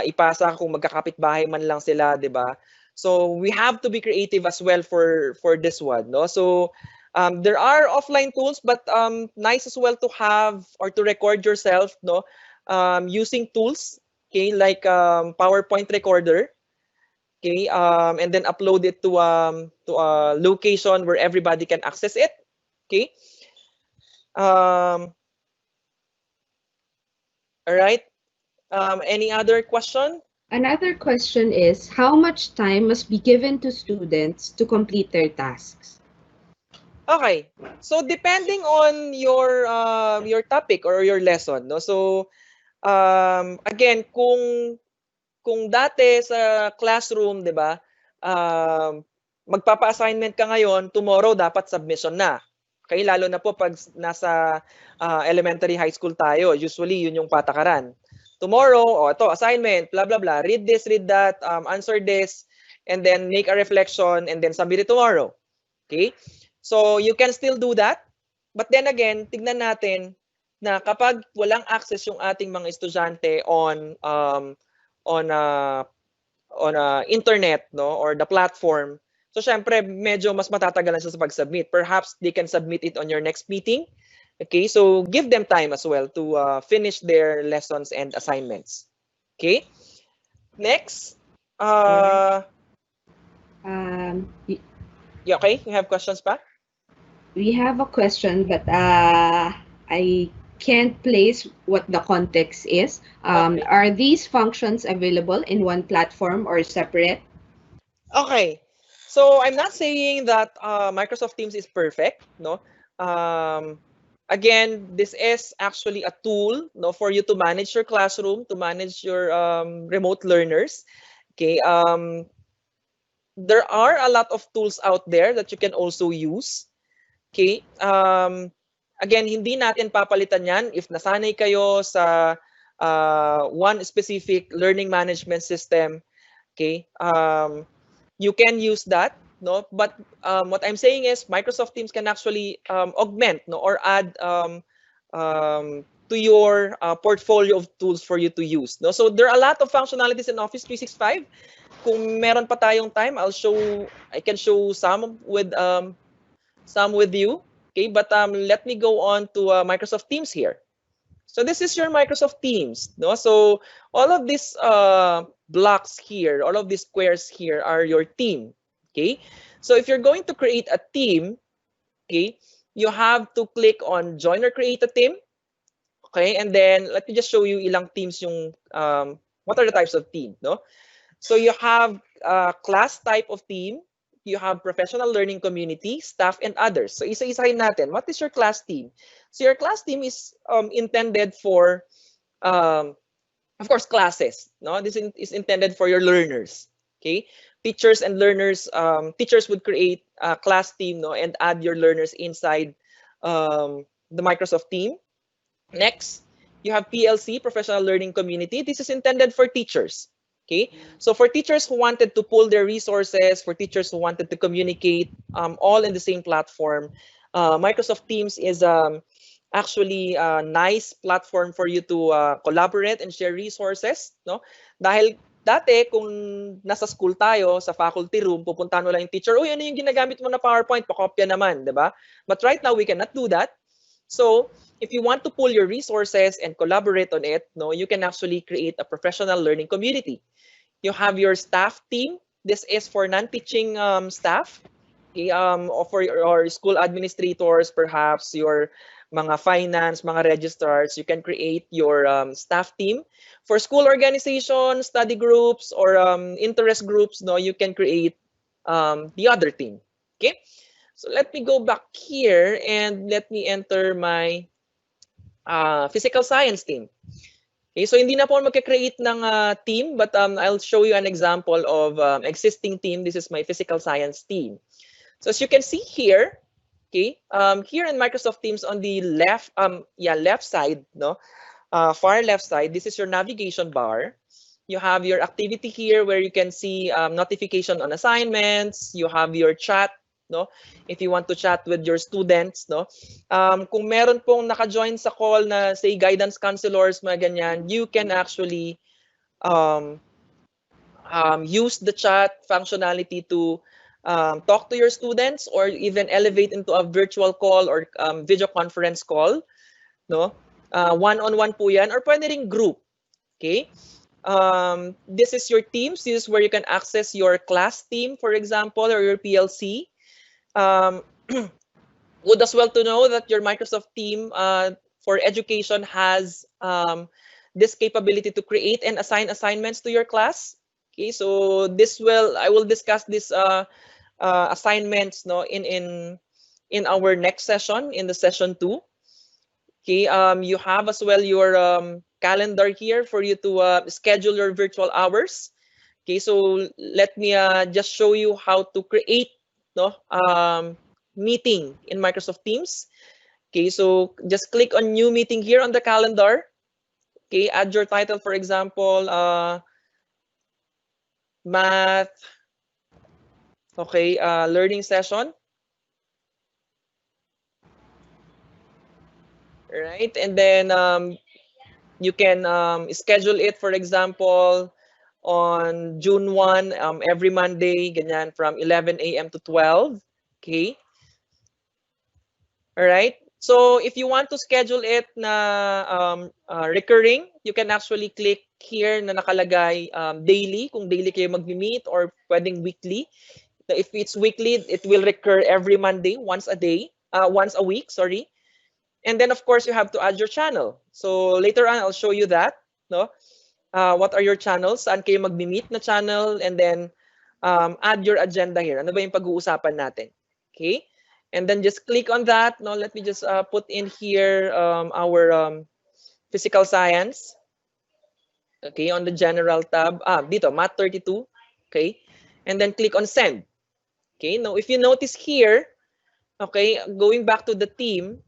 ipasa kung magkakapit-bahay man lang sila, 'di ba? So we have to be creative as well for this one, no? So there are offline tools, but nice as well to have or to record yourself, no? Using tools, okay, like PowerPoint recorder. Okay, and then upload it to a location where everybody can access it. Okay. All right. Any other question? Another question is, how much time must be given to students to complete their tasks? Okay. So depending on your topic or your lesson, no. So again, kung dati sa classroom, 'di ba? Um, magpapa-assignment ka ngayon, tomorrow dapat submission na. Okay, lalo na po pag nasa elementary high school tayo, usually yun yung patakaran. Tomorrow, ito, assignment, blah, blah, blah. Read this, read that, answer this, and then make a reflection, and then submit it tomorrow. Okay? So, you can still do that. But then again, tignan natin na kapag walang access yung ating mga estudyante on internet, no, or the platform, so syempre medyo mas matatagalan siya sa pag-submit. Perhaps they can submit it on your next meeting. Okay, so give them time as well to finish their lessons and assignments. Okay, next. Yeah, okay, you have questions pa? We have a question, but I can't place what the context is. Okay. Are these functions available in one platform or separate? Okay. So I'm not saying that Microsoft Teams is perfect, no. Again, this is actually a tool, no, for you to manage your classroom, to manage your remote learners. Okay. There are a lot of tools out there that you can also use. Okay. Again, hindi natin papalitan yan if nasanay kayo sa one specific learning management system. Okay. You can use that, no, but what I'm saying is Microsoft Teams can actually augment, no, or add to your portfolio of tools for you to use, no. So there are a lot of functionalities in Office 365. Kung meron pa tayong time, I can show some with you. Okay, but let me go on to Microsoft Teams here. So this is your Microsoft Teams, no? So all of these blocks here, all of these squares here are your team, okay? So if you're going to create a team, okay, you have to click on join or create a team, okay? And then let me just show you ilang teams yung what are the types of team, no? So you have class type of team, you have professional learning community, staff, and others. So isa-isahin natin. What is your class team? So your class team is intended for, of course, classes. No, this is intended for your learners. Okay, teachers and learners. Teachers would create a class team, no, and add your learners inside the Microsoft team. Next, you have PLC, Professional Learning Community. This is intended for teachers. Okay, so for teachers who wanted to pull their resources, for teachers who wanted to communicate all in the same platform, Microsoft Teams is actually a nice platform for you to collaborate and share resources. No? Dahil dati, kung nasa school tayo, sa faculty room, pupuntahan mo lang yung teacher, uy, ano yung ginagamit mo na PowerPoint? Pakopya naman, di ba? But right now, we cannot do that. So, if you want to pull your resources and collaborate on it, no, you can actually create a professional learning community. You have your staff team. This is for non-teaching staff, okay, or for your school administrators, perhaps your mga finance, mga registrars. You can create your staff team. For school organizations, study groups, or interest groups, no, you can create the other team. Okay. So let me go back here and let me enter my physical science team. Okay, so hindi na po ako magka-create ng team, but I'll show you an example of existing team. This is my physical science team. So as you can see here, okay, here in Microsoft Teams on the left, left side, no, far left side, this is your navigation bar. You have your activity here where you can see notification on assignments. You have your chat, no, if you want to chat with your students, no. Kung meron pong naka-join sa call na say guidance counselors, mga ganyan, you can actually use the chat functionality to talk to your students or even elevate into a virtual call or video conference call, no. One-on-one po yan or pwede ring group. Okay. This is your teams. This is where you can access your class team, for example, or your PLC. Good as well to know that your Microsoft team for education has this capability to create and assign assignments to your class. Okay, so I will discuss this assignments, no, in our next session, in the session 2. Okay, you have as well your calendar here for you to schedule your virtual hours. Okay, so let me just show you how to create, no, meeting in Microsoft Teams. Okay, so just click on new meeting here on the calendar. Okay, add your title, for example, math, okay, learning session. Right, and then you can schedule it, for example, on June 1, every Monday, ganyan, from 11 a.m. to 12. Okay. All right. So if you want to schedule it na recurring, you can actually click here na nakalagay daily, kung daily kayo mag-meet, or pwedeng weekly. If it's weekly, it will recur every Monday, once a week, sorry. And then, of course, you have to add your channel. So later on, I'll show you that. No, what are your channels? Saan kayo mag-meet na channel? And then add your agenda here. Ano ba yung pag-uusapan natin? Okay. And then just click on that. No, let me just put in here our physical science. Okay, on the general tab. Dito, Math 32. Okay. And then click on send. Okay. Now, if you notice here, okay, going back to the team,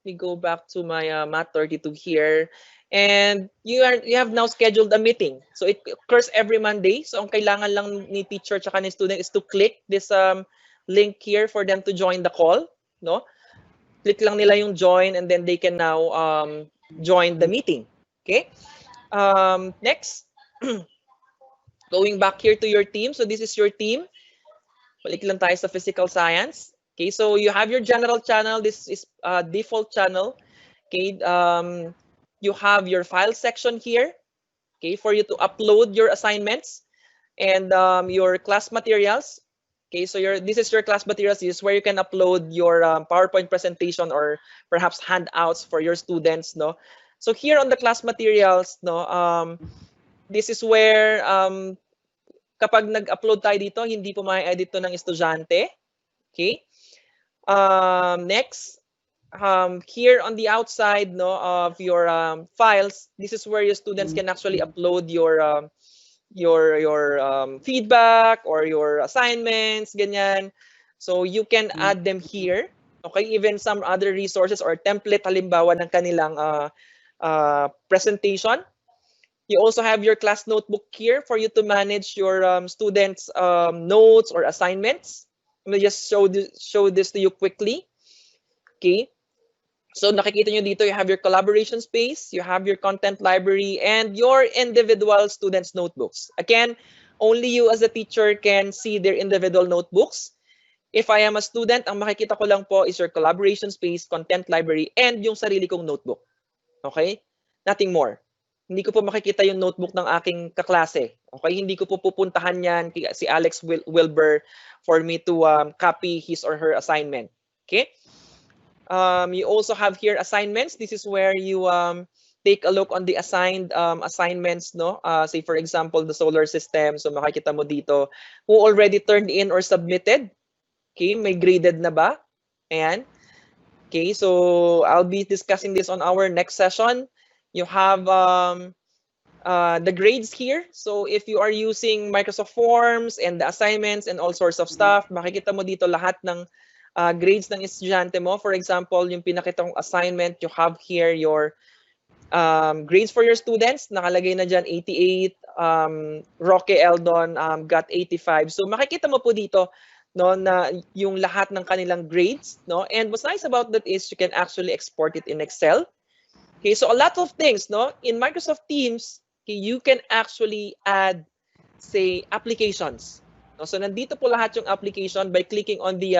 me go back to my Math 32 here, and you have now scheduled a meeting. So it occurs every Monday. So ang kailangan lang ni teacher tsaka ni student is to click this link here for them to join the call. No, click lang nila yung join, and then they can now join the meeting. Okay. Next, going back here to your team. So this is your team. Balik lang tayo sa physical science. Okay, so you have your general channel. This is default channel. Okay, you have your file section here. Okay, for you to upload your assignments and your class materials. Okay, so this is your class materials. This is where you can upload your PowerPoint presentation or perhaps handouts for your students. No, so here on the class materials, no, This is where kapag nag-upload tayo dito, hindi po ma-edit to ng estudyante. Okay? Next, here on the outside of your files, this is where your students can actually upload your feedback or your assignments, ganyan. So you can add them here. Okay, even some other resources or template halimbawa ng kanilang presentation. You also have your class notebook here for you to manage your students' notes or assignments. I'm gonna just show this to you quickly. Okay. So nakikita nyo dito, you have your collaboration space, you have your content library, and your individual students' notebooks. Again, only you as a teacher can see their individual notebooks. If I am a student, ang makikita ko lang po is your collaboration space, content library, and yung sarili kong notebook. Okay? Nothing more. Hindi ko po makikita yung notebook ng aking kaklase. Okay? Hindi ko po pupuntahan yan si Alex Wilber for me to copy his or her assignment. Okay? You also have here assignments. This is where you take a look on the assigned assignments, no? Say for example, the solar system. So makikita mo dito who already turned in or submitted. Okay, may graded na ba? Ayan. Okay, so I'll be discussing this on our next session. You have the grades here. So if you are using Microsoft Forms and the assignments and all sorts of stuff, makikita mo dito lahat ng grades ng estudyante mo. For example, yung pinakitang assignment, you have here your grades for your students. Nakalagay na dyan 88, Roque Eldon got 85. So makikita mo po dito no, na yung lahat ng kanilang grades. No? And what's nice about that is you can actually export it in Excel. Okay, so a lot of things. No? In Microsoft Teams, okay, you can actually add, say, applications. No? So nandito po lahat yung application by clicking on the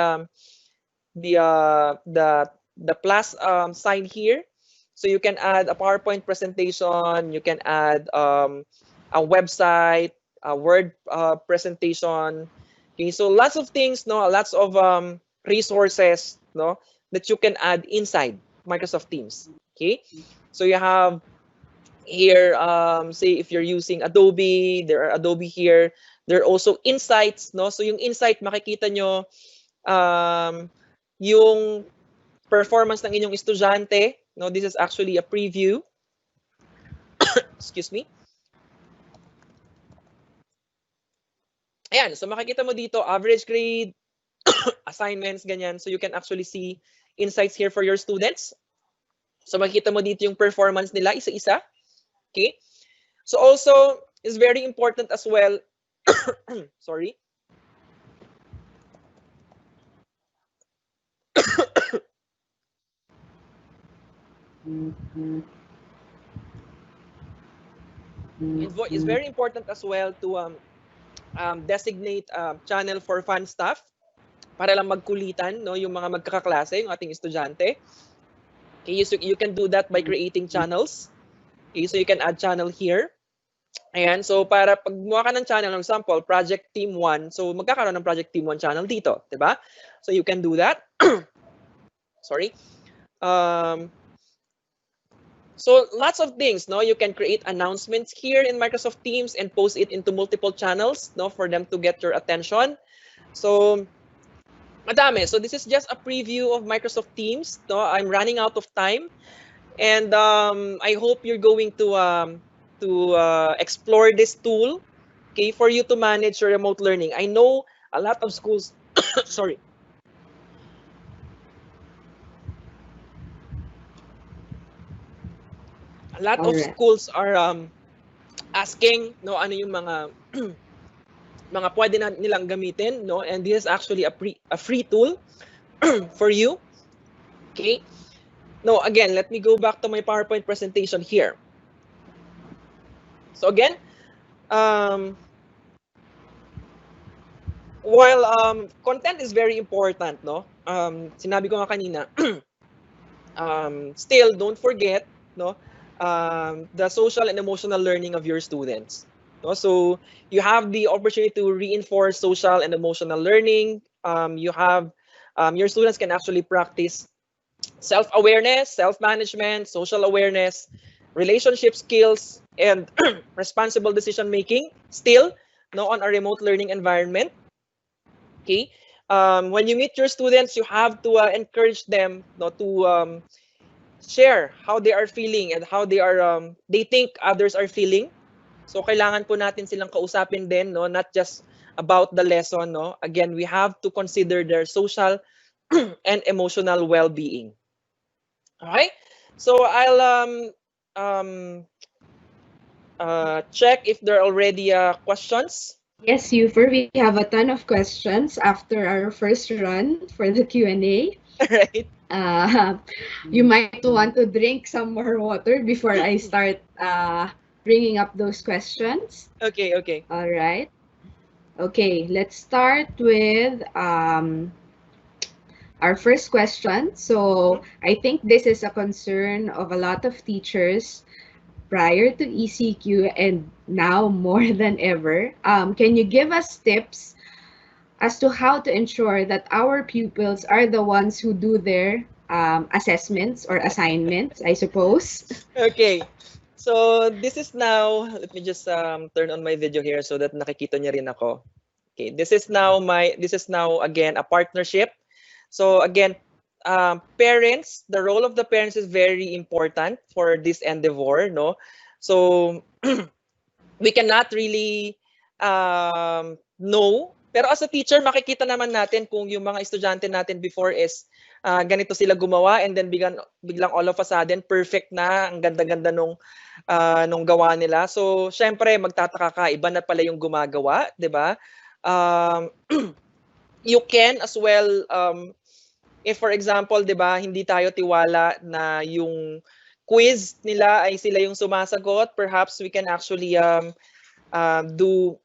plus sign here. So you can add a PowerPoint presentation, you can add a website, a Word presentation. Okay, so lots of things, no, lots of resources, no, that you can add inside Microsoft Teams. Okay, so you have here, say if you're using Adobe, there are Adobe here. There are also insights, no. So yung insight makikita nyo yung performance ng inyong estudyante. No, this is actually a preview. Excuse me. Ayan, so makikita mo dito, average grade, assignments, ganyan. So you can actually see insights here for your students. So makikita mo dito yung performance nila, isa-isa. Okay? So also, is very important as well, sorry. It's very important as well to designate channel for fun stuff para lang magkulitan, no, yung mga magkakaklase, yung ating estudyante. Okay, so you can do that by creating channels. Okay, so you can add channel here. Ayan, so para pag gumawa ka ng channel, for example, Project Team 1, so magkakaroon ng Project Team 1 channel dito, di ba? So you can do that. Sorry. So lots of things, no? You can create announcements here in Microsoft Teams and post it into multiple channels, no, for them to get your attention. So madami. So this is just a preview of Microsoft Teams, no? I'm running out of time, and I hope you're going to explore this tool, okay, for you to manage your remote learning. I know a lot of schools, sorry. A lot of schools are asking, no, ano yung mga mga pwede na nilang gamitin, no, and this is actually a free tool for you. Okay. No, again, let me go back to my PowerPoint presentation here. So again, while content is very important, no, sinabi ko nga kanina, still don't forget, no, the social and emotional learning of your students. No? So you have the opportunity to reinforce social and emotional learning. You have your students can actually practice self-awareness, self-management, social awareness, relationship skills, and responsible decision making still, no, on a remote learning environment. Okay. When you meet your students, you have to encourage them, no, to share how they are feeling and how they think others are feeling. So kailangan po natin silang kausapin din, no, not just about the lesson, no. Again, we have to consider their social and emotional well-being. All right? So I'll um check if there are already questions. Yes, Yufer, we have a ton of questions after our first run for the Q&A. Right? You might want to drink some more water before I start bringing up those questions. Okay, okay. All right. Okay, let's start with our first question. So I think this is a concern of a lot of teachers prior to ECQ and now more than ever. Can you give us tips as to how to ensure that our pupils are the ones who do their assessments or assignments, I suppose? Okay. So this is now, let me just turn on my video here so that nakikita niya rin ako. Okay, this is now again a partnership. So again, parents, the role of the parents is very important for this endeavor, no? So we cannot really know. Pero as a teacher, makikita naman natin kung yung mga estudyante natin before is ganito sila gumawa, and then biglang all of a sudden perfect na, ang ganda-ganda nung gawa nila. So syempre magtataka ka, iba na pala yung gumagawa, 'di ba? Um, you can as well, if for example, 'di ba, hindi tayo tiwala na yung quiz nila ay sila yung sumasagot, perhaps we can actually do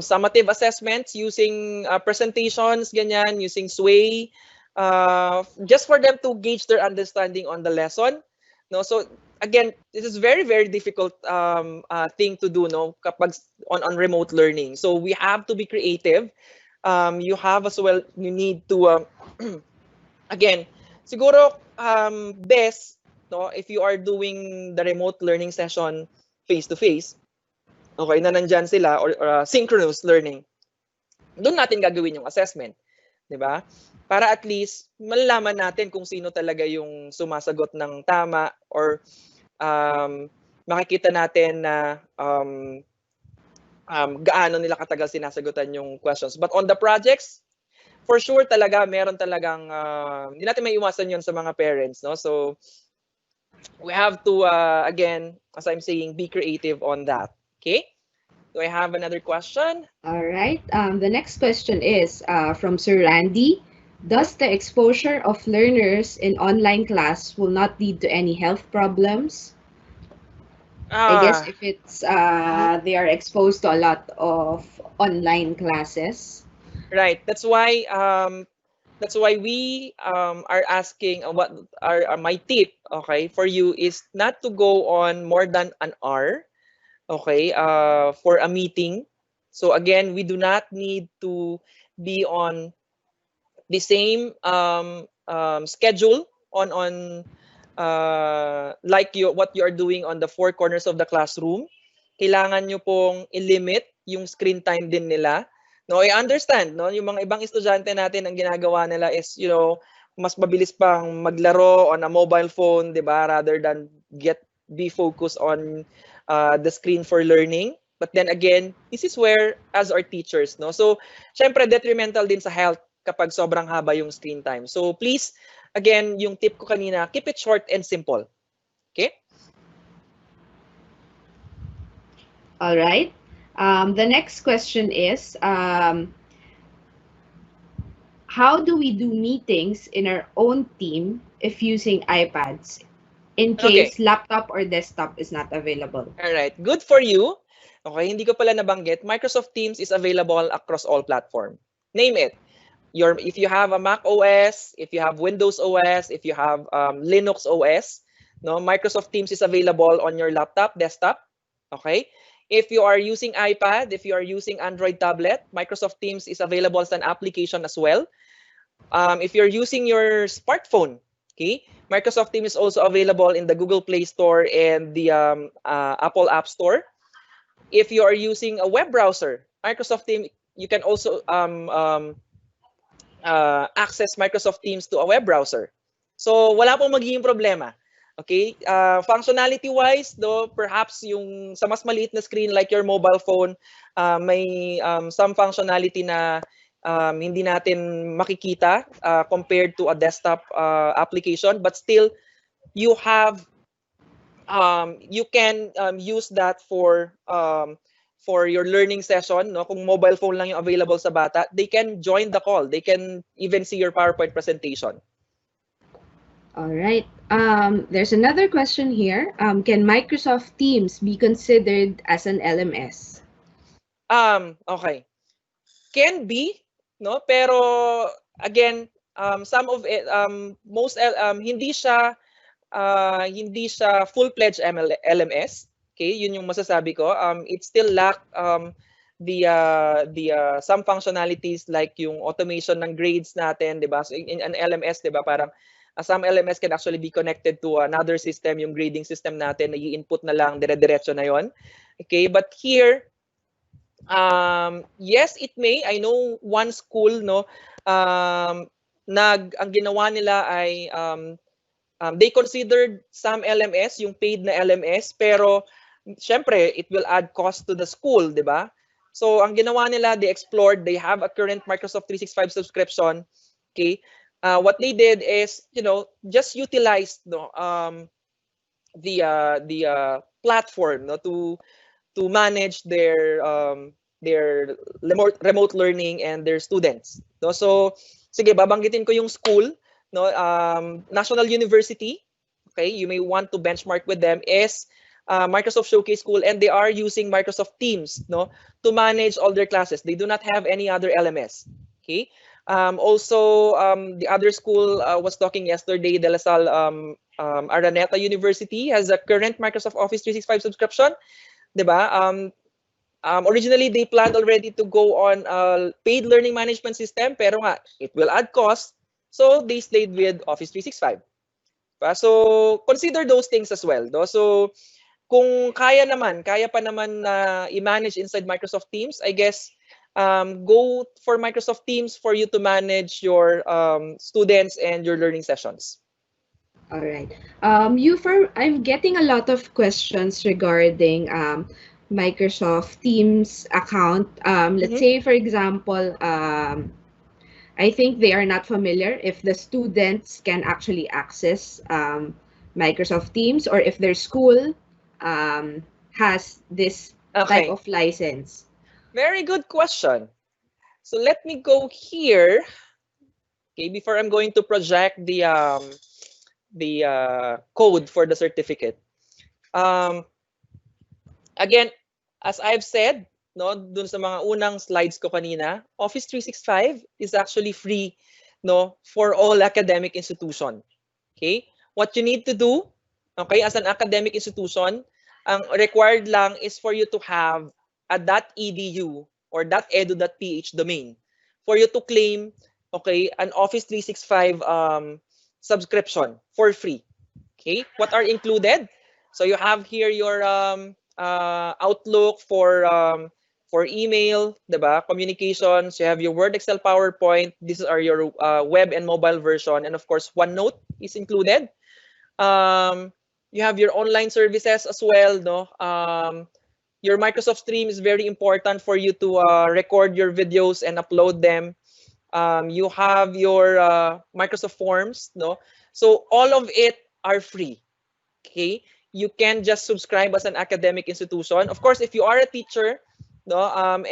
summative assessments using presentations, ganyan, using sway, just for them to gauge their understanding on the lesson. No, so again, this is very very difficult thing to do, no, kapag on remote learning. So we have to be creative. You have as well, you need to again, siguro best, no, if you are doing the remote learning session face to face, okay, na nandyan sila, or synchronous learning, doon natin gagawin yung assessment, 'di ba? Para at least malalaman natin kung sino talaga yung sumasagot ng tama, or makikita natin na gaano nila katagal sinasagutan yung questions. But on the projects, for sure talaga meron talagang hindi natin maiiwasan yon sa mga parents, no? So we have to again, as I'm saying, be creative on that. Okay? Do I have another question? All right. The next question is from Sir Randy. Does the exposure of learners in online class will not lead to any health problems? I guess if it's they are exposed to a lot of online classes. Right. That's why we are asking, what are my tip, okay, for you is not to go on more than an hour, okay, for a meeting. So again, we do not need to be on the same schedule on like what you are doing on the four corners of the classroom. Kailangan nyo pong i-limit yung screen time din nila. No, I understand, no, yung mga ibang estudyante natin, ang ginagawa nila is, mas mabilis pang maglaro on a mobile phone, 'di ba, rather than be focused on the screen for learning. But then again, this is where, as our teachers, no, so syempre detrimental din sa health kapag sobrang haba yung screen time. So please, again, yung tip ko kanina, keep it short and simple. Okay? All right. The next question is, how do we do meetings in our own team if using iPads in case laptop or desktop is not available? All right. Good for you. Okay, hindi ko pala nabanggit. Microsoft Teams is available across all platforms. Name it. If you have a Mac OS, if you have Windows OS, if you have Linux OS, no, Microsoft Teams is available on your laptop, desktop. Okay. If you are using iPad, if you are using Android tablet, Microsoft Teams is available as an application as well. If you're using your smartphone, okay, Microsoft Teams is also available in the Google Play Store and the Apple App Store. If you are using a web browser, Microsoft Teams, you can also access Microsoft Teams to a web browser. So wala pong magiging problema. Okay? Functionality-wise, though, perhaps yung sa mas maliit na screen like your mobile phone, may some functionality na hindi natin makikita compared to a desktop application, but still you have you can use that for your learning session. No, kung mobile phone lang yung available sa bata, they can join the call, they can even see your PowerPoint presentation. All right. There's another question here. Can Microsoft Teams be considered as an LMS? Okay, can be, no, pero again, some of it, most hindi siya full-fledged LMS. Okay, yun yung masasabi ko. It still lack some functionalities like yung automation ng grades natin, 'di ba? So in an LMS, 'di ba, parang some LMS can actually be connected to another system, yung grading system natin, na i-input na lang, dire-diretso na 'yon. Okay, but here yes, it may. I know one school, no, ang ginawa nila ay they considered some LMS, yung paid na LMS, pero syempre, it will add cost to the school, di ba? So, ang ginawa nila, they explored, they have a current Microsoft 365 subscription. Okay? What they did is, just utilize the platform, no, to manage their remote learning and their students. No? So, sige, babanggitin ko yung school, no, National University. Okay, you may want to benchmark with them, is Microsoft Showcase School, and they are using Microsoft Teams, no, to manage all their classes. They do not have any other LMS. Okay. Also, the other school was talking yesterday, De La Salle Araneta University has a current Microsoft Office 365 subscription, diba? Originally, they planned already to go on a paid learning management system, pero nga, it will add cost, so they stayed with Office 365. So, consider those things as well. No? So, kung kaya pa naman na i-manage inside Microsoft Teams, I guess, go for Microsoft Teams for you to manage your students and your learning sessions. All right. I'm getting a lot of questions regarding Microsoft Teams account. Let's say, for example, I think they are not familiar if the students can actually access Microsoft Teams, or if their school has this type of license. Very good question. So let me go here. Okay, before I'm going to project the code for the certificate. Again, as I've said, no, dun sa mga unang slides ko kanina, Office 365 is actually free, no, for all academic institution. Okay? What you need to do, okay, as an academic institution, ang required lang is for you to have a .edu or .edu.ph domain for you to claim, okay, an Office 365 subscription for free. Okay? What are included? So you have here your Outlook for email, diba? Communications. You have your Word, Excel, PowerPoint. These are your web and mobile version, and of course, OneNote is included. You have your online services as well, no? Your Microsoft Stream is very important for you to record your videos and upload them. You have your Microsoft Forms, no? So all of it are free. Okay, you can just subscribe as an academic institution. Of course, if you are a teacher, no,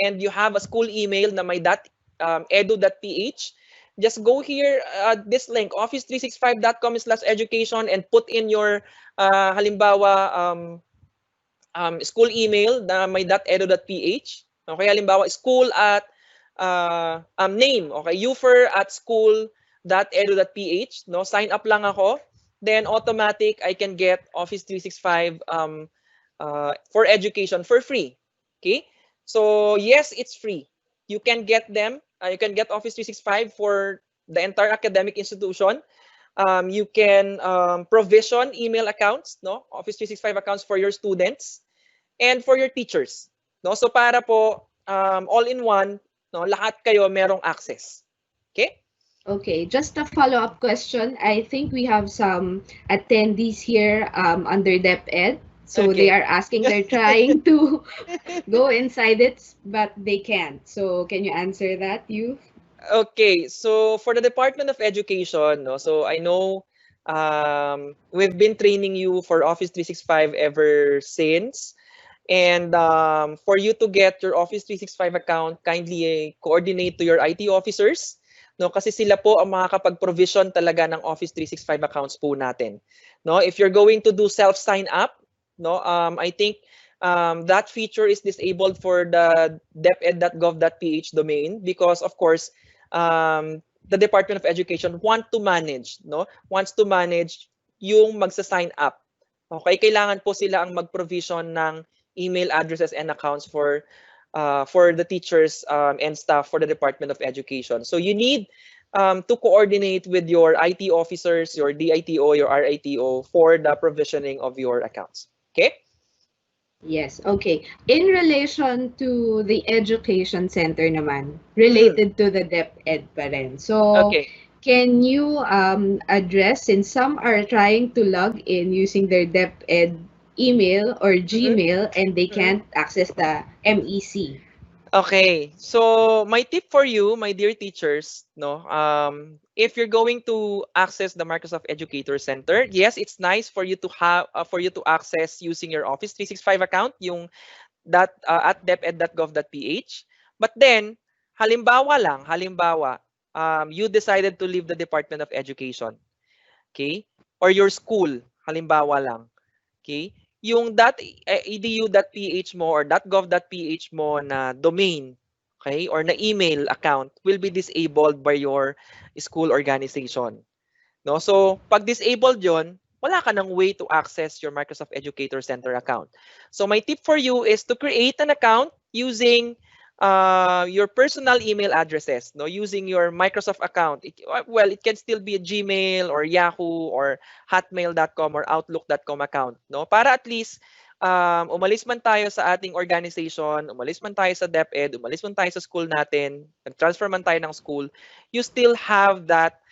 and you have a school email na may .edu.ph, just go here, this link, office365.com/education, and put in your halimbawa school email na may .edu.ph. Okay, halimbawa school at name, okay, ufer@school.edu.ph, no, sign up lang ako. Then automatic, I can get Office 365 for education for free. Okay, so yes, it's free. You can get them. You can get Office 365 for the entire academic institution. you can provision email accounts, no? Office 365 accounts for your students and for your teachers, no? So para po all in one, no, lahat kayo merong access. Okay? Okay, just a follow-up question. I think we have some attendees here under DepEd. So they Okay. are asking, they're trying to go inside it, but they can't. So can you answer that, you? Okay, so for the Department of Education, no, so I know we've been training you for Office 365 ever since. And for you to get your Office 365 account, kindly coordinate to your IT officers. No, kasi sila po ang makakapag-provision talaga ng Office 365 accounts po natin. No, if you're going to do self-sign up, no, I think that feature is disabled for the deped.gov.ph domain because of course the Department of Education wants to manage yung magsa-sign up. Okay, kailangan po sila ang mag-provision ng email addresses and accounts for the teachers and staff for the Department of Education. So you need to coordinate with your IT officers, your DITO, your RITO for the provisioning of your accounts. Okay? Yes, okay. In relation to the education center naman, Mhm. related to the DepEd pa rin. So, Okay. can you address, since some are trying to log in using their DepEd email or Mhm. Gmail and they Mhm. can't access the MEC? Okay. So my tip for you, my dear teachers, no, if you're going to access the Microsoft Educator Center, yes, it's nice for you to have for you to access using your Office 365 account, yung at deped.gov.ph. But then, halimbawa, you decided to leave the Department of Education, okay? Or your school, halimbawa lang. Okay? Yung .edu.ph mo or .gov.ph mo na domain, okay, or na email account will be disabled by your school organization. No? So, pag disabled 'yon, wala ka ng way to access your Microsoft Educator Center account. So, my tip for you is to create an account using your personal email addresses, no, using your Microsoft account. Well, it can still be a Gmail or Yahoo or hotmail.com or outlook.com account, no, para at least umalis man tayo sa ating organization, umalis man tayo sa DepEd, umalis man tayo sa school natin, nag-transfer man tayo ng school, you still have that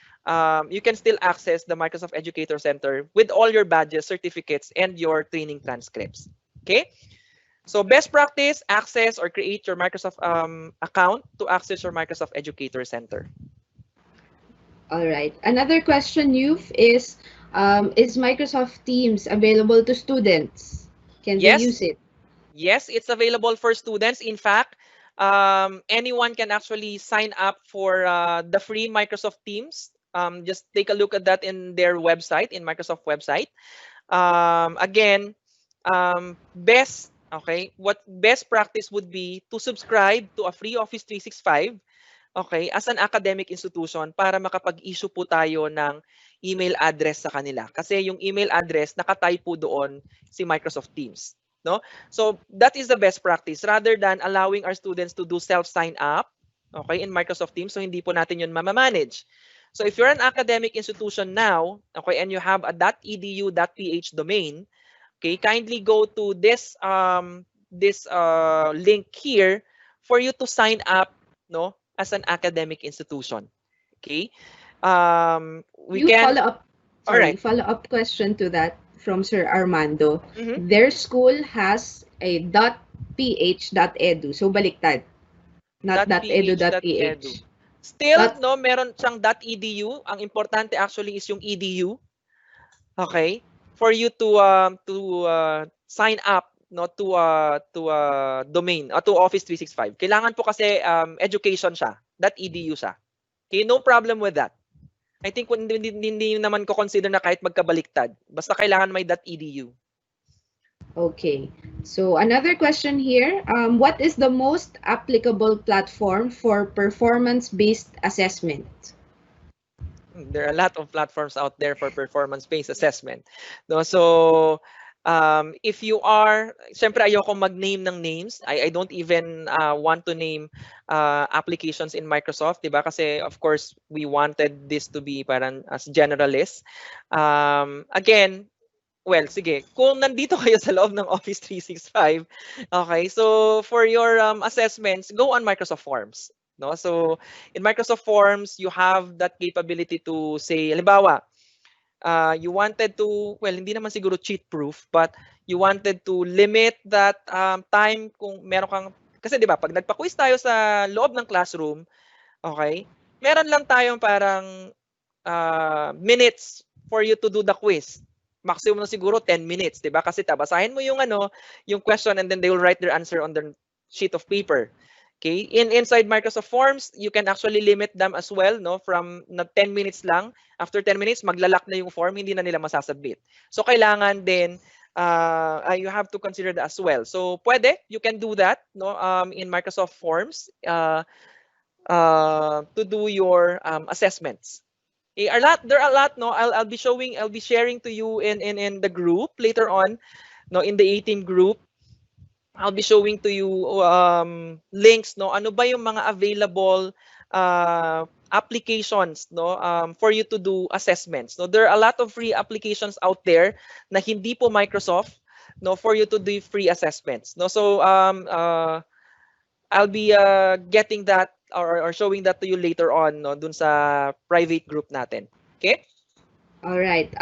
you can still access the Microsoft Educator Center with all your badges, certificates, and your training transcripts. Okay? So best practice, access or create your Microsoft account to access your Microsoft Educator Center. All right. Another question, Youth, is Microsoft Teams available to students? Can they Yes, use it? yes, it's available for students. In fact, anyone can actually sign up for the free Microsoft Teams. Just take a look at that in their website, in Microsoft website. Again, what best practice would be to subscribe to a free Office 365, okay, as an academic institution para makapag-issue po tayo ng email address sa kanila. Kasi yung email address nakatie po doon si Microsoft Teams, no? So that is the best practice rather than allowing our students to do self-sign up, okay, in Microsoft Teams, so hindi po natin yun mamamanage. So if you're an academic institution now, okay, and you have a .edu.ph domain, okay, kindly go to this link here for you to sign up, no, as an academic institution. Okay, we You can. follow up, All right. follow-up question to that from Sir Armando. Mm-hmm. Their school has a .ph.edu. So baliktad, not .ph.edu. .edu.ph. Still, Dot, no, meron siyang .edu. Ang importante actually is yung edu. Okay, for you to sign up, no, to domain to Office 365. Kailangan po kasi education siya. .edu siya. Okay, no problem with that. I think hindi naman ko consider na kahit magkabaliktad. Basta kailangan may .edu. okay. So another question here. What is the most applicable platform for performance-based assessment? There are a lot of platforms out there for performance-based assessment. No, so If you are, syempre ayoko mag-name ng names. I don't even want to name applications in Microsoft, 'di ba? Kasi of course, we wanted this to be parang as generalist. Again, well, sige, kung nandito kayo sa loob ng Office 365, okay, so for your assessments, go on Microsoft Forms. No? So in Microsoft Forms, you have that capability to say, halimbawa, you wanted to, well, hindi naman siguro cheat proof, but you wanted to limit that time kung meron kang, kasi di ba, pag nagpa-quiz tayo sa loob ng classroom, okay, meron lang tayong parang minutes for you to do the quiz. Maximum na siguro 10 minutes, 'di ba? Kasi basahin mo yung yung question and then they will write their answer on the sheet of paper. Okay? Inside Microsoft Forms, you can actually limit them as well, no? From na 10 minutes lang. After 10 minutes, maglalak na yung form, hindi na nila masasubmit. So kailangan din you have to consider that as well. So pwede, you can do that, no? In Microsoft Forms to do your assessments. There are a lot, no? I'll be sharing to you in the group later on, no, in the ATEAM group. I'll be showing to you links, no? Ano ba yung mga available applications, no, for you to do assessments. No, there are a lot of free applications out there na hindi po Microsoft, no, for you to do free assessments. No, so I'll be getting that or showing that to you later on, no, dun sa private group natin. Okay? All right.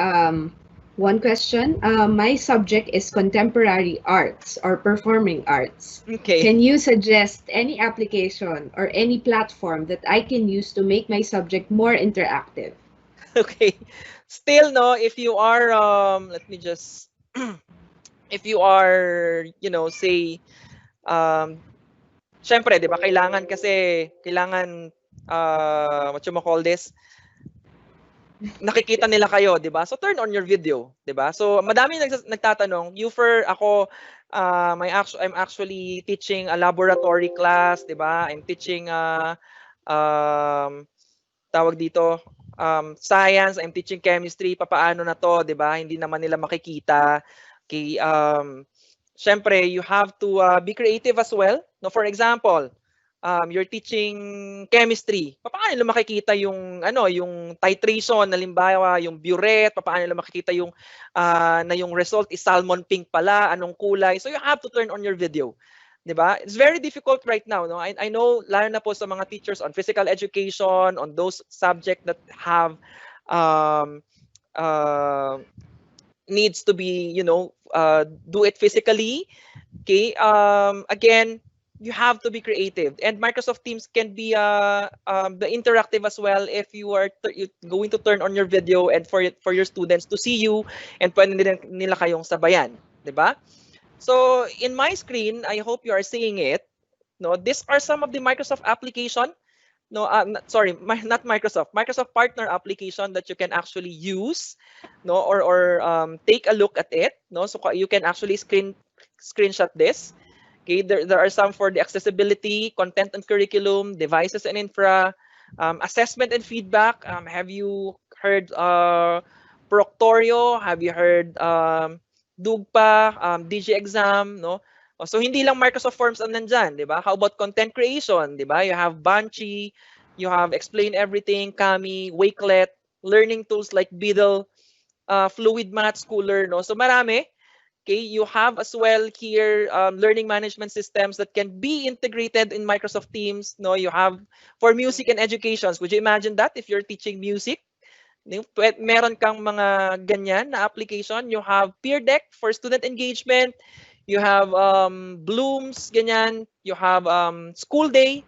One question. My subject is contemporary arts or performing arts. Okay. Can you suggest any application or any platform that I can use to make my subject more interactive? Okay. Still, no, if you are, let me just, if you are, say, syempre, di ba, kailangan, what you call this, nakikita nila kayo, 'di ba? So turn on your video, 'di ba? So madami nagtatanong, I'm actually teaching a laboratory class, 'di ba? I'm teaching tawag dito, science, I'm teaching chemistry, papaano na 'to, 'di ba? Hindi naman nila makikita. Okay, syempre you have to be creative as well. No, for example, you're teaching chemistry. Paano nila makikita yung titration, halimbawa, yung burette, paano nila makikita na yung result is salmon pink pala, anong kulay. So you have to turn on your video. 'Di ba? It's very difficult right now, no? I know lalo na po sa mga teachers on physical education, on those subject that have uh, needs to be, do it physically. Okay, again, you have to be creative, and Microsoft Teams can be the interactive as well if you are going to turn on your video and for your students to see you and pwede nila kayong sabayan, 'di ba? So in my screen, I hope you are seeing it. No, these are some of the Microsoft application. No, sorry, not Microsoft. Microsoft partner application that you can actually use, no, or take a look at it. No, so you can actually screenshot this. Okay, there are some for the accessibility, content and curriculum, devices and infra, assessment and feedback. Have you heard Proctorio? Have you heard Dugpa, DG Exam, no? So hindi lang Microsoft Forms ang nandyan, di ba? How about content creation, di ba? You have Banshee, you have Explain Everything, Kami, Wakelet, learning tools like Beadle, Fluid Math, Schooler, no? So marami. Okay, you have as well here learning management systems that can be integrated in Microsoft Teams. No, you have for music and educations. Would you imagine that if you're teaching music? Meron kang mga ganyan na application. You have Peer Deck for student engagement. You have Blooms, ganyan. You have School Day.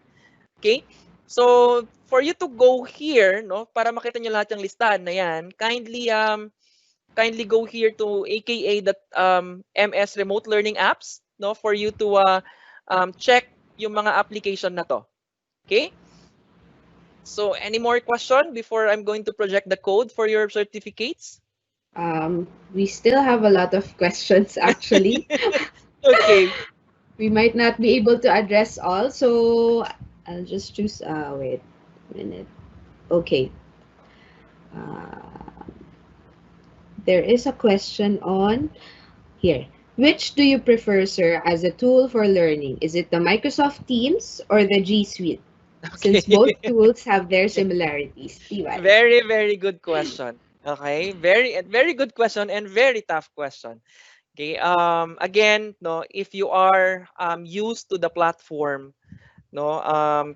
Okay? So, for you to go here, no, para makita niyo lahat ng listahan na yan, kindly go here to aka.ms remote learning apps, no, for you to check yung mga application na to. Okay? So, any more question before I'm going to project the code for your certificates? We still have a lot of questions, actually. Okay. We might not be able to address all, so I'll just choose, wait a minute. Okay. There is a question on Here. Which do you prefer, sir, as a tool for learning? Is it the Microsoft Teams or the G Suite? Okay. Since both tools have their similarities. Tiwai. Very, very good question. Okay, very good question and very tough question. Okay, again, no, if you are used to the platform, no,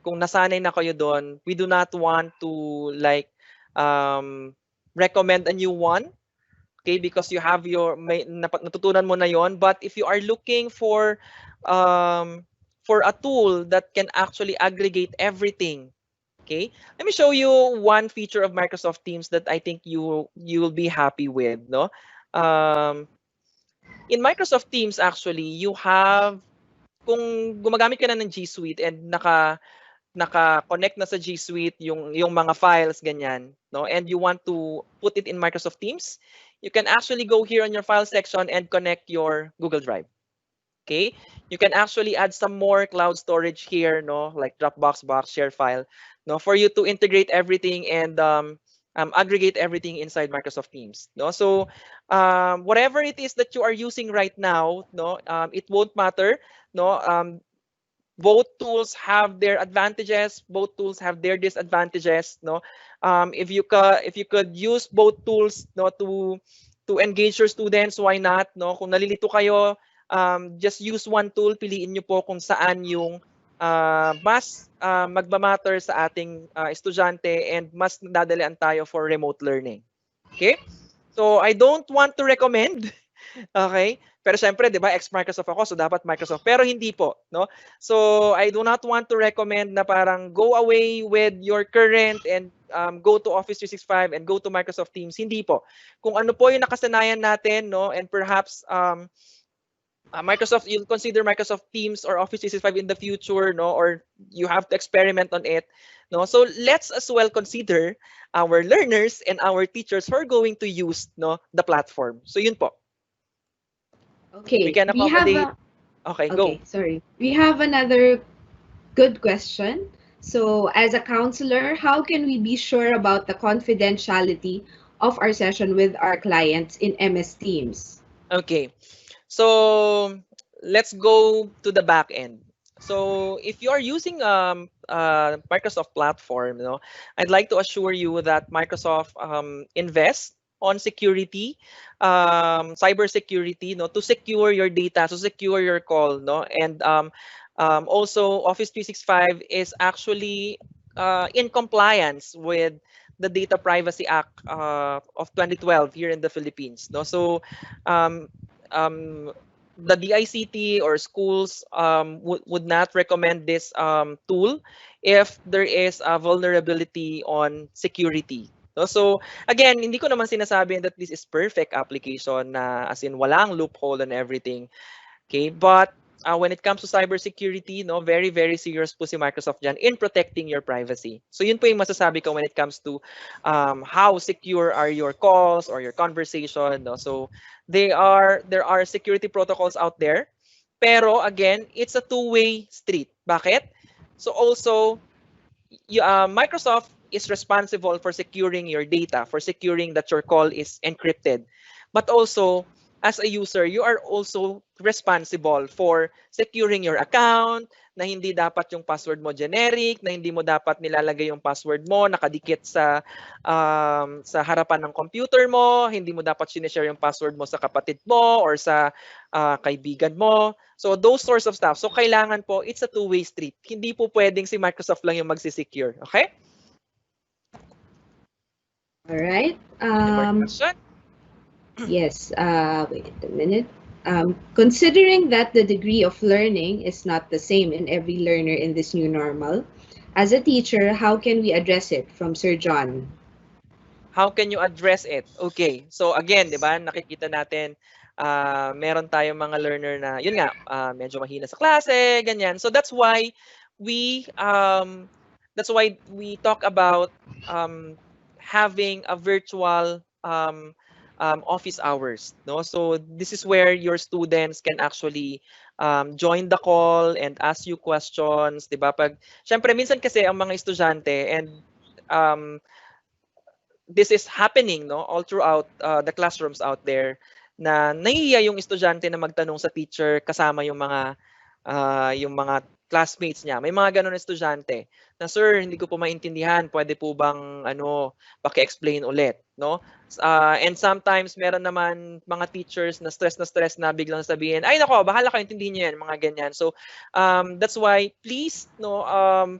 kung nasanay na kayo doon, we do not want to like um, recommend a new one, okay, because you have your natutunan mo na yon. But if you are looking for a tool that can actually aggregate everything. Okay, let me show you one feature of Microsoft Teams that I think you will be happy with. No, um, in Microsoft Teams actually you have, kung gumagamit ka na ng G Suite and naka-connect na sa G Suite yung mga files ganyan, no, and you want to put it in Microsoft Teams, you can actually go here on your file section and connect your Google Drive. Okay, you can actually add some more cloud storage here, no, like Dropbox, Box, share file, no, for you to integrate everything and aggregate everything inside Microsoft Teams, no. So whatever it is that you are using right now, no, it won't matter, no. Both tools have their advantages, both tools have their disadvantages, no. If you could use both tools, no, to engage your students, why not, no. Kung nalilito kayo, just use one tool, piliin niyo po kung saan yung mas magmamatter sa ating estudyante and mas dadalian tayo for remote learning. Okay, so I don't want to recommend. Okay? Pero syempre, 'di ba, ex-Microsoft ako, so dapat Microsoft. Pero hindi po, no? So, I do not want to recommend na parang go away with your current and go to Office 365 and go to Microsoft Teams. Hindi po. Kung ano po yung nakasanayan natin, no, and perhaps Microsoft, you'll consider Microsoft Teams or Office 365 in the future, no, or you have to experiment on it, no. So let's as well consider our learners and our teachers who are going to use, no, the platform. So yun po. We Okay, can we have accommodate. a Okay, okay, go. sorry. We have another good question. So, as a counselor, how can we be sure about the confidentiality of our session with our clients in MS Teams? Okay. So let's go to the back end. So if you are using Microsoft platform, I'd like to assure you that Microsoft invests on security, cyber security, to secure your data, to secure your call, and also Office 365 is actually in compliance with the Data Privacy Act of 2012 here in the Philippines, So um, um, the DICT or schools would not recommend this tool if there is a vulnerability on security. No? So again, hindi ko naman sinasabi that this is perfect application na as in walang loophole and everything. Okay, but when it comes to cybersecurity, very, very serious po si Microsoft dyan in protecting your privacy. So yun po yung masasabi ko when it comes to how secure are your calls or your conversation. So there are security protocols out there. Pero again, it's a two-way street. Bakit? So also, Microsoft is responsible for securing your data, for securing that your call is encrypted. But also, as a user, you are also responsible for securing your account, na hindi dapat yung password mo generic, na hindi mo dapat nilalagay yung password mo nakadikit sa harapan ng computer mo, hindi mo dapat sinishare yung password mo sa kapatid mo or sa kaibigan mo. So those sorts of stuff. So kailangan po, it's a two-way street. Hindi po pwedeng si Microsoft lang yung magsi-secure. Okay? All right. Any more question? Yes. Wait a minute. Considering that the degree of learning is not the same in every learner in this new normal, as a teacher, how can we address it? From Sir John. How can you address it? Okay. So again, 'di ba, nakikita natin meron tayong mga learner na yun nga, medyo mahina sa klase, ganyan. So we um that's why we talk about having a virtual office hours, So this is where your students can actually join the call and ask you questions, 'di ba? Pag syempre minsan kasi ang mga estudyante and um, this is happening all throughout the classrooms out there. na nahihiya yung estudyante na magtanong sa teacher kasama yung mga classmates niya. May mga gano'n estudyante na, "Sir, hindi ko po maintindihan, pwede po bang ano, paki-explain ulit," 'no? And sometimes meron naman mga teachers na stress na biglang sabihin, "Ay naku, bahala kayo, intindihin niyo 'yan," mga ganyan. So, that's why please, no,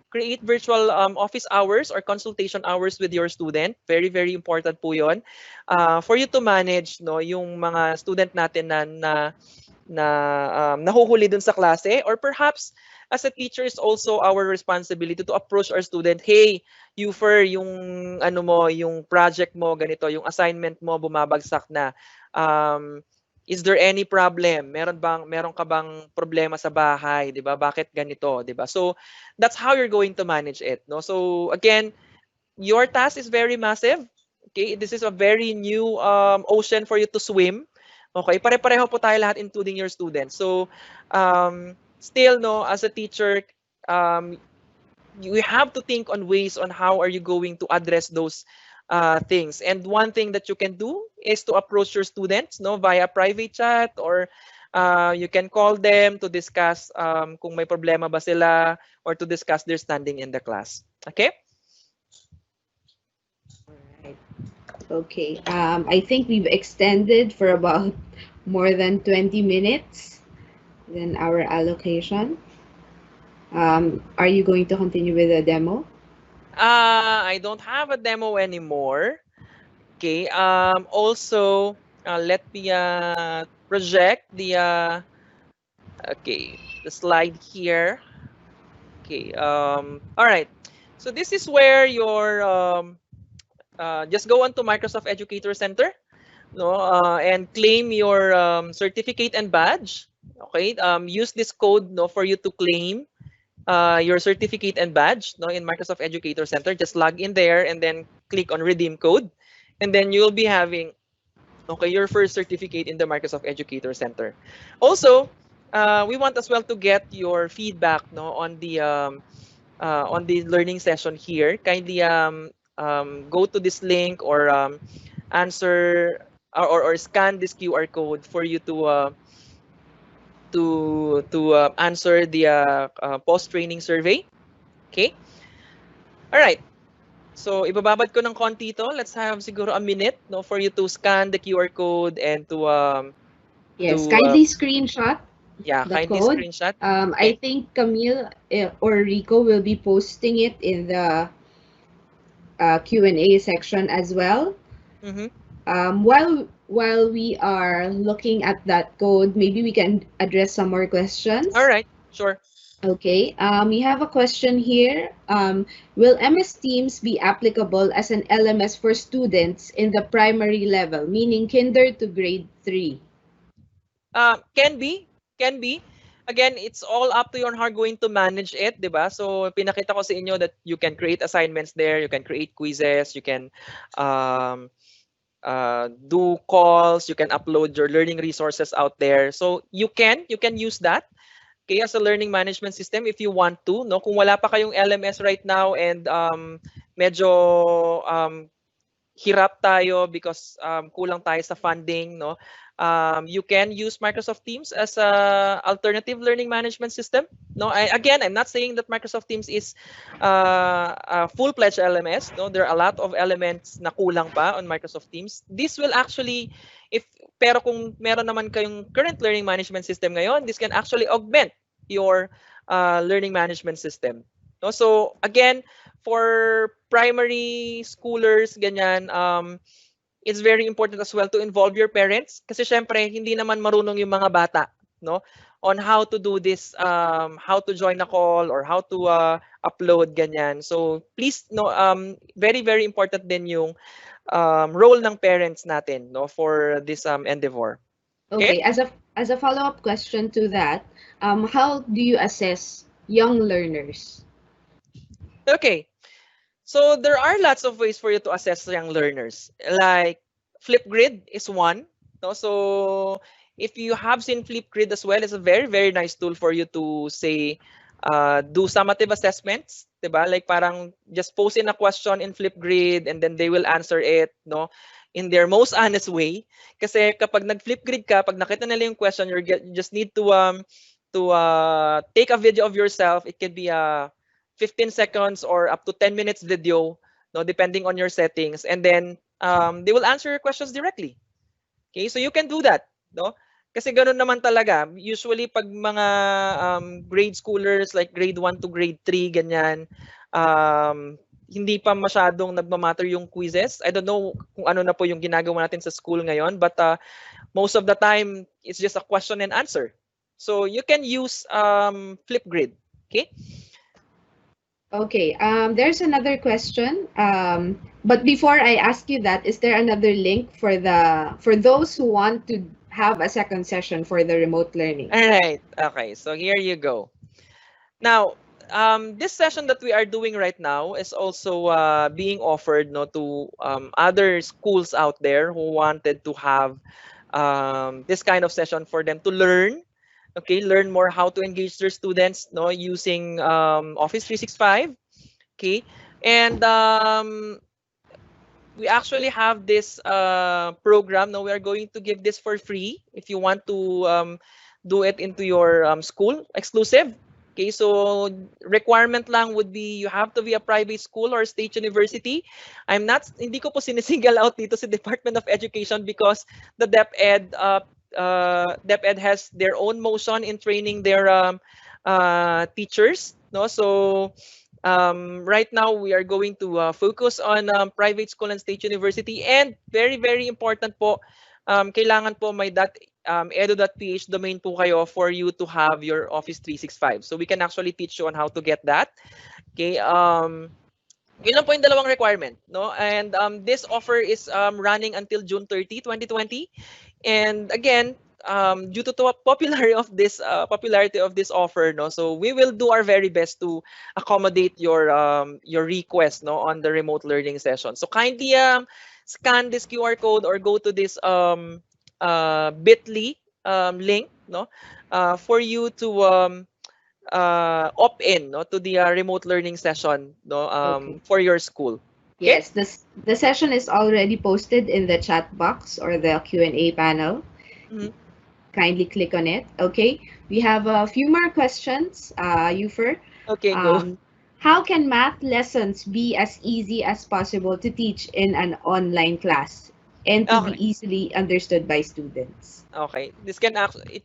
create virtual office hours or consultation hours with your student. Very, very important po 'yon. For you to manage, no, yung mga student natin na nahuhuli dun sa klase, or perhaps as a teacher is also our responsibility to approach our student, "Hey, Yufer, yung ano mo, yung project mo ganito, yung assignment mo bumabagsak na. Um, is there any problem? Meron ka bang problema sa bahay, 'di ba? Bakit ganito, 'di ba?" So that's how you're going to manage it, no? So again, your task is very massive. Okay, this is a very new ocean for you to swim. Okay, pare-pareho po tayo lahat, including your students. So, still, no, as a teacher, um, you have to think on ways on how are you going to address those things. And one thing that you can do is to approach your students, no, via private chat, or you can call them to discuss kung may problema ba sila, or to discuss their standing in the class. Okay? Right. Okay. I think we've extended for about more than 20 minutes than our allocation. Are you going to continue with the demo? I don't have a demo anymore. Okay. Also, let me project the slide here. Okay. All right. So this is where your just go on to Microsoft Educator Center, no, and claim your certificate and badge. Okay. Use this code, no, for you to claim your certificate and badge, no, in Microsoft Educator Center. Just log in there and then click on redeem code, and then you'll be having, okay, your first certificate in the Microsoft Educator Center. Also, we want as well to get your feedback, no, on the learning session here. Kindly go to this link, or answer, or scan this QR code for you to answer the post training survey. Okay. All right. So ibababad ko ng konti ito. Let's have siguro a minute, no, for you to scan the QR code and Yes, to kindly screenshot yeah, the kindly code. screenshot. I Okay. think Camille or Rico will be posting it in the Q&A section as well. Mm-hmm. While we are looking at that code, maybe we can address some more All questions. right. Sure. Okay, we have a question here. Will MS Teams be applicable as an LMS for students in the primary level, meaning kinder to grade 3? Can be, can be. Again, it's all up to you on how you're going to manage it, 'di ba? So pinakita ko sa inyo that you can create assignments there, you can create quizzes, you can um, do calls, you can upload your learning resources out there. So you can use that, okay, as a learning management system if you want to, no? Kung wala pa kayong LMS right now, and medyo hirap tayo because kulang tayo sa funding, no? You can use Microsoft Teams as a alternative learning management system. No, again, I'm not saying that Microsoft Teams is a full-fledged LMS. No, there are a lot of elements na kulang pa on Microsoft Teams. This will actually, if pero kung meron naman kayong current learning management system ngayon, this can actually augment your learning management system. No, so again, for primary schoolers, ganyan, it's very important as well to involve your parents, kasi syempre hindi naman marunong yung mga bata, no, on how to do this, how to join a call, or how to upload, ganyan. So please, no, very very important din yung role ng parents natin, no, for this endeavor. Okay. Okay, as a follow-up question to that, how do you assess young learners? Okay. So there are lots of ways for you to assess young learners. Like Flipgrid is one. No? So if you have seen Flipgrid as well, it's a very, very nice tool for you to say, do summative assessments. Diba? Like parang just post in a question in Flipgrid and then they will answer it. No? in their most honest way. Kasi kapag nag-flip grid ka, pag nakita nila yung question, you just need to take a video of yourself. It could be a 15 seconds or up to 10 minutes video, no, depending on your settings. And then they will answer your questions directly. Okay, so you can do that, no? Kasi ganoon naman talaga. Usually pag mga grade schoolers like grade 1 to grade 3 ganyan, hindi pa masyadong nagmamatter yung quizzes. I don't know kung ano na po yung ginagawa natin sa school ngayon, but most of the time it's just a question and answer. So you can use Flipgrid. Okay? Okay, there's another question. But before I ask you that, is there another link for those who want to have a second session for the remote learning? All right. Okay. So here you go. Now, this session that we are doing right now is also being offered, no, to other schools out there who wanted to have this kind of session for them to learn. Okay, learn more how to engage their students, no, using Office 365. Okay, and we actually have this program. Now we are going to give this for free if you want to do it into your school exclusive. Okay, so requirement lang would be you have to be a private school or state university. Hindi ko po sinisingle out dito sa Department of Education because the DepEd has their own motion in training their teachers. No, so right now we are going to focus on private school and state university, and very very important po, kailangan po may edu.ph domain po kayo for you to have your Office 365. So we can actually teach you on how to get that. Okay, yun lang po yung dalawang requirement, no? And this offer is running until June 30, 2020. And again, due to the popularity of this offer, no, so we will do our very best to accommodate your request, no, on the remote learning session. So kindly scan this QR code or go to this bit.ly link, no, for you to opt in, no, to the remote learning session, no, Okay. for your school. Okay? Yes, the session is already posted in the chat box or the Q&A panel. Mhm. Kindly click on it. Okay, we have a few more questions, Yufer. Okay, go. How can math lessons be as easy as possible to teach in an online class and to be Okay. easily understood by students? Okay. This can actually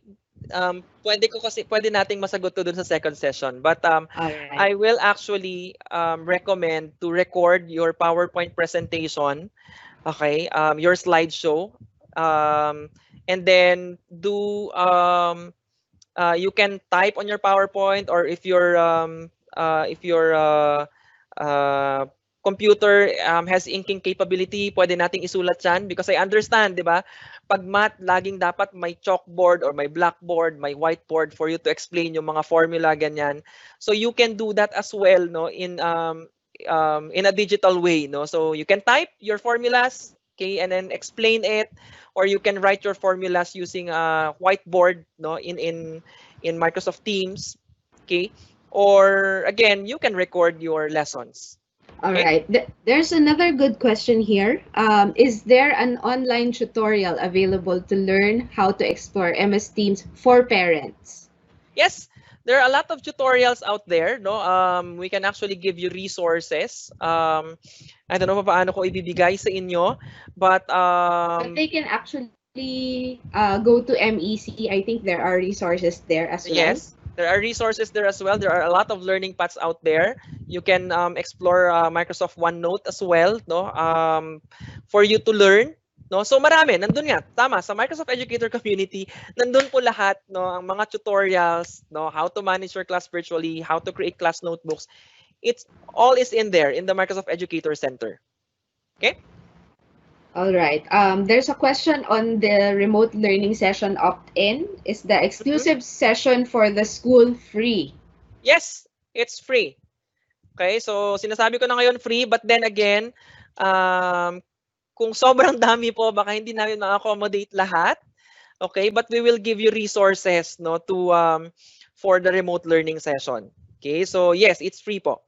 pwede nating masagot to dun sa second session. But All right. I will actually recommend to record your PowerPoint presentation, okay, your slideshow, and then do you can type on your PowerPoint, or if your computer has inking capability, pwede nating isulat yan, because I understand, di ba? Pag math, laging dapat may chalkboard or may blackboard, may whiteboard for you to explain yung mga formula, ganyan. So you can do that as well, no, in a digital way, no. So you can type your formulas, okay, and then explain it, or you can write your formulas using a whiteboard, no, in Microsoft Teams, okay, or again you can record your lessons. All Okay. right. There's another good question here. Is there an online tutorial available to learn how to explore MS Teams for parents? Yes, there are a lot of tutorials out there, no. We can actually give you resources. I don't know pa paano ko ibibigay sa inyo, but But they can actually go to MEC. I think there are resources there as well. yes, there are resources there as well. There are a lot of learning paths out there. You can explore Microsoft OneNote as well, no, for you to learn. No, so marami, nandun nga, tama, sa Microsoft Educator community, nandun po lahat, no, ang mga tutorials, no, how to manage your class virtually, how to create class notebooks. It's all is in there in the Microsoft Educator Center. Okay? All right. There's a question on the remote learning session opt-in. Is the exclusive session for the school free? Yes, it's free. Okay, so sinasabi ko na ngayon free, but then again, kung sobrang dami po, baka hindi namin ma-accommodate lahat. Okay, but we will give you resources, no, to for the remote learning session. Okay, so yes, it's free po.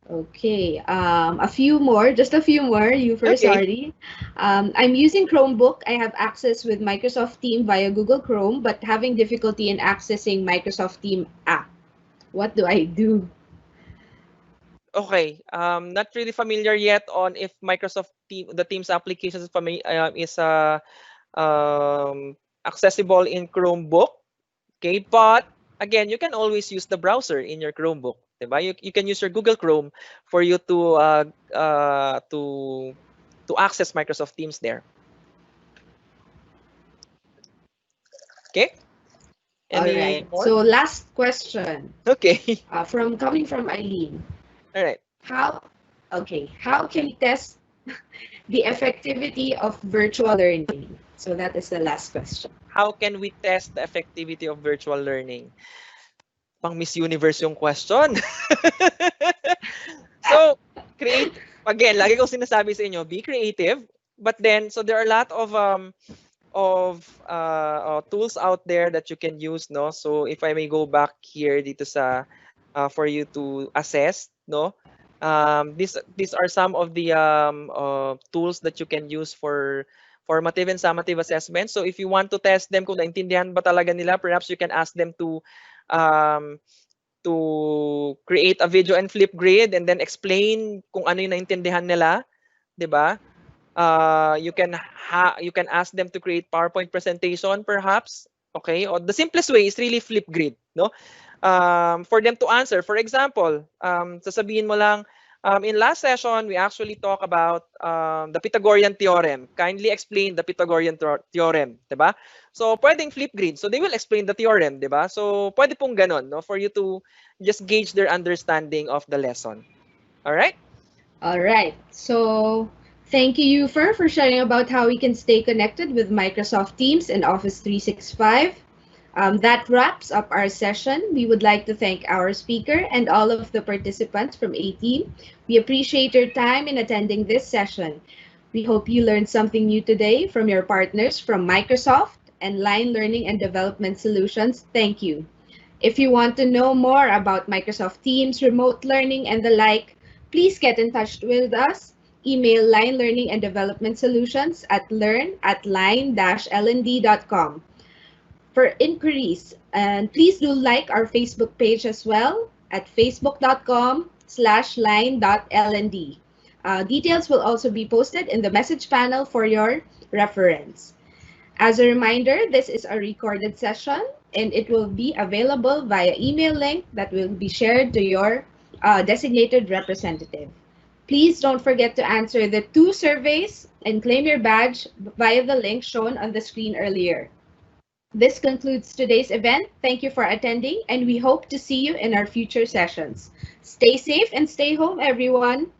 Okay, a few more, just a few more. You first, Okay. sorry. I'm using Chromebook. I have access with Microsoft Team via Google Chrome, but having difficulty in accessing Microsoft Team app. What do I do? Okay. Not really familiar yet on if Microsoft the Teams application is accessible in Chromebook. Okay, but again, you can always use the browser in your Chromebook, diba? You can use your Google Chrome for you uh, to to access Microsoft Teams there. Okay? All Any right. more? So last question, Okay. coming from Eileen. All right. How, okay, how can we test the effectivity of virtual learning? So that is the last question. How can we test the effectivity of virtual learning? Pang Miss Universe yung question. So, create again, lagi kong sinasabi sa inyo, be creative. But then, so there are a lot of tools out there that you can use, no? So if I may go back here dito sa for you to assess, no? These are some of the tools that you can use for formative and summative assessment. So if you want to test them kung naintindihan ba talaga nila, perhaps you can ask them um, to create a video and flip grid and then explain kung ano yung naintindihan nila, 'di ba? You can ask them to create PowerPoint presentation perhaps, okay? Or the simplest way is really flip grid, no? For them to answer. For example, sasabihin mo lang, in last session, we actually talk about the Pythagorean theorem. Kindly explain the Pythagorean theorem, 'di ba? So, pwedeng flip grid. So, they will explain the theorem, 'di ba? So, pwede pong ganon, no? For you to just gauge their understanding of the lesson. All right? All right. So thank you, Yufer, for sharing about how we can stay connected with Microsoft Teams and Office 365. That wraps up our session. We would like to thank our speaker and all of the participants from ATEAM. We appreciate your time in attending this session. We hope you learned something new today from your partners from Microsoft and Line Learning and Development Solutions. Thank you. If you want to know more about Microsoft Teams, remote learning, and the like, please get in touch with us. Email Line Learning and Development Solutions at learn@line-lnd.com for inquiries. And please do like our Facebook page as well at facebook.com/line.lnd. Details will also be posted in the message panel for your reference. As a reminder, this is a recorded session and it will be available via email link that will be shared to your designated representative. Please don't forget to answer the 2 surveys and claim your badge via the link shown on the screen earlier. This concludes today's event. Thank you for attending, and we hope to see you in our future sessions. Stay safe and stay home, everyone.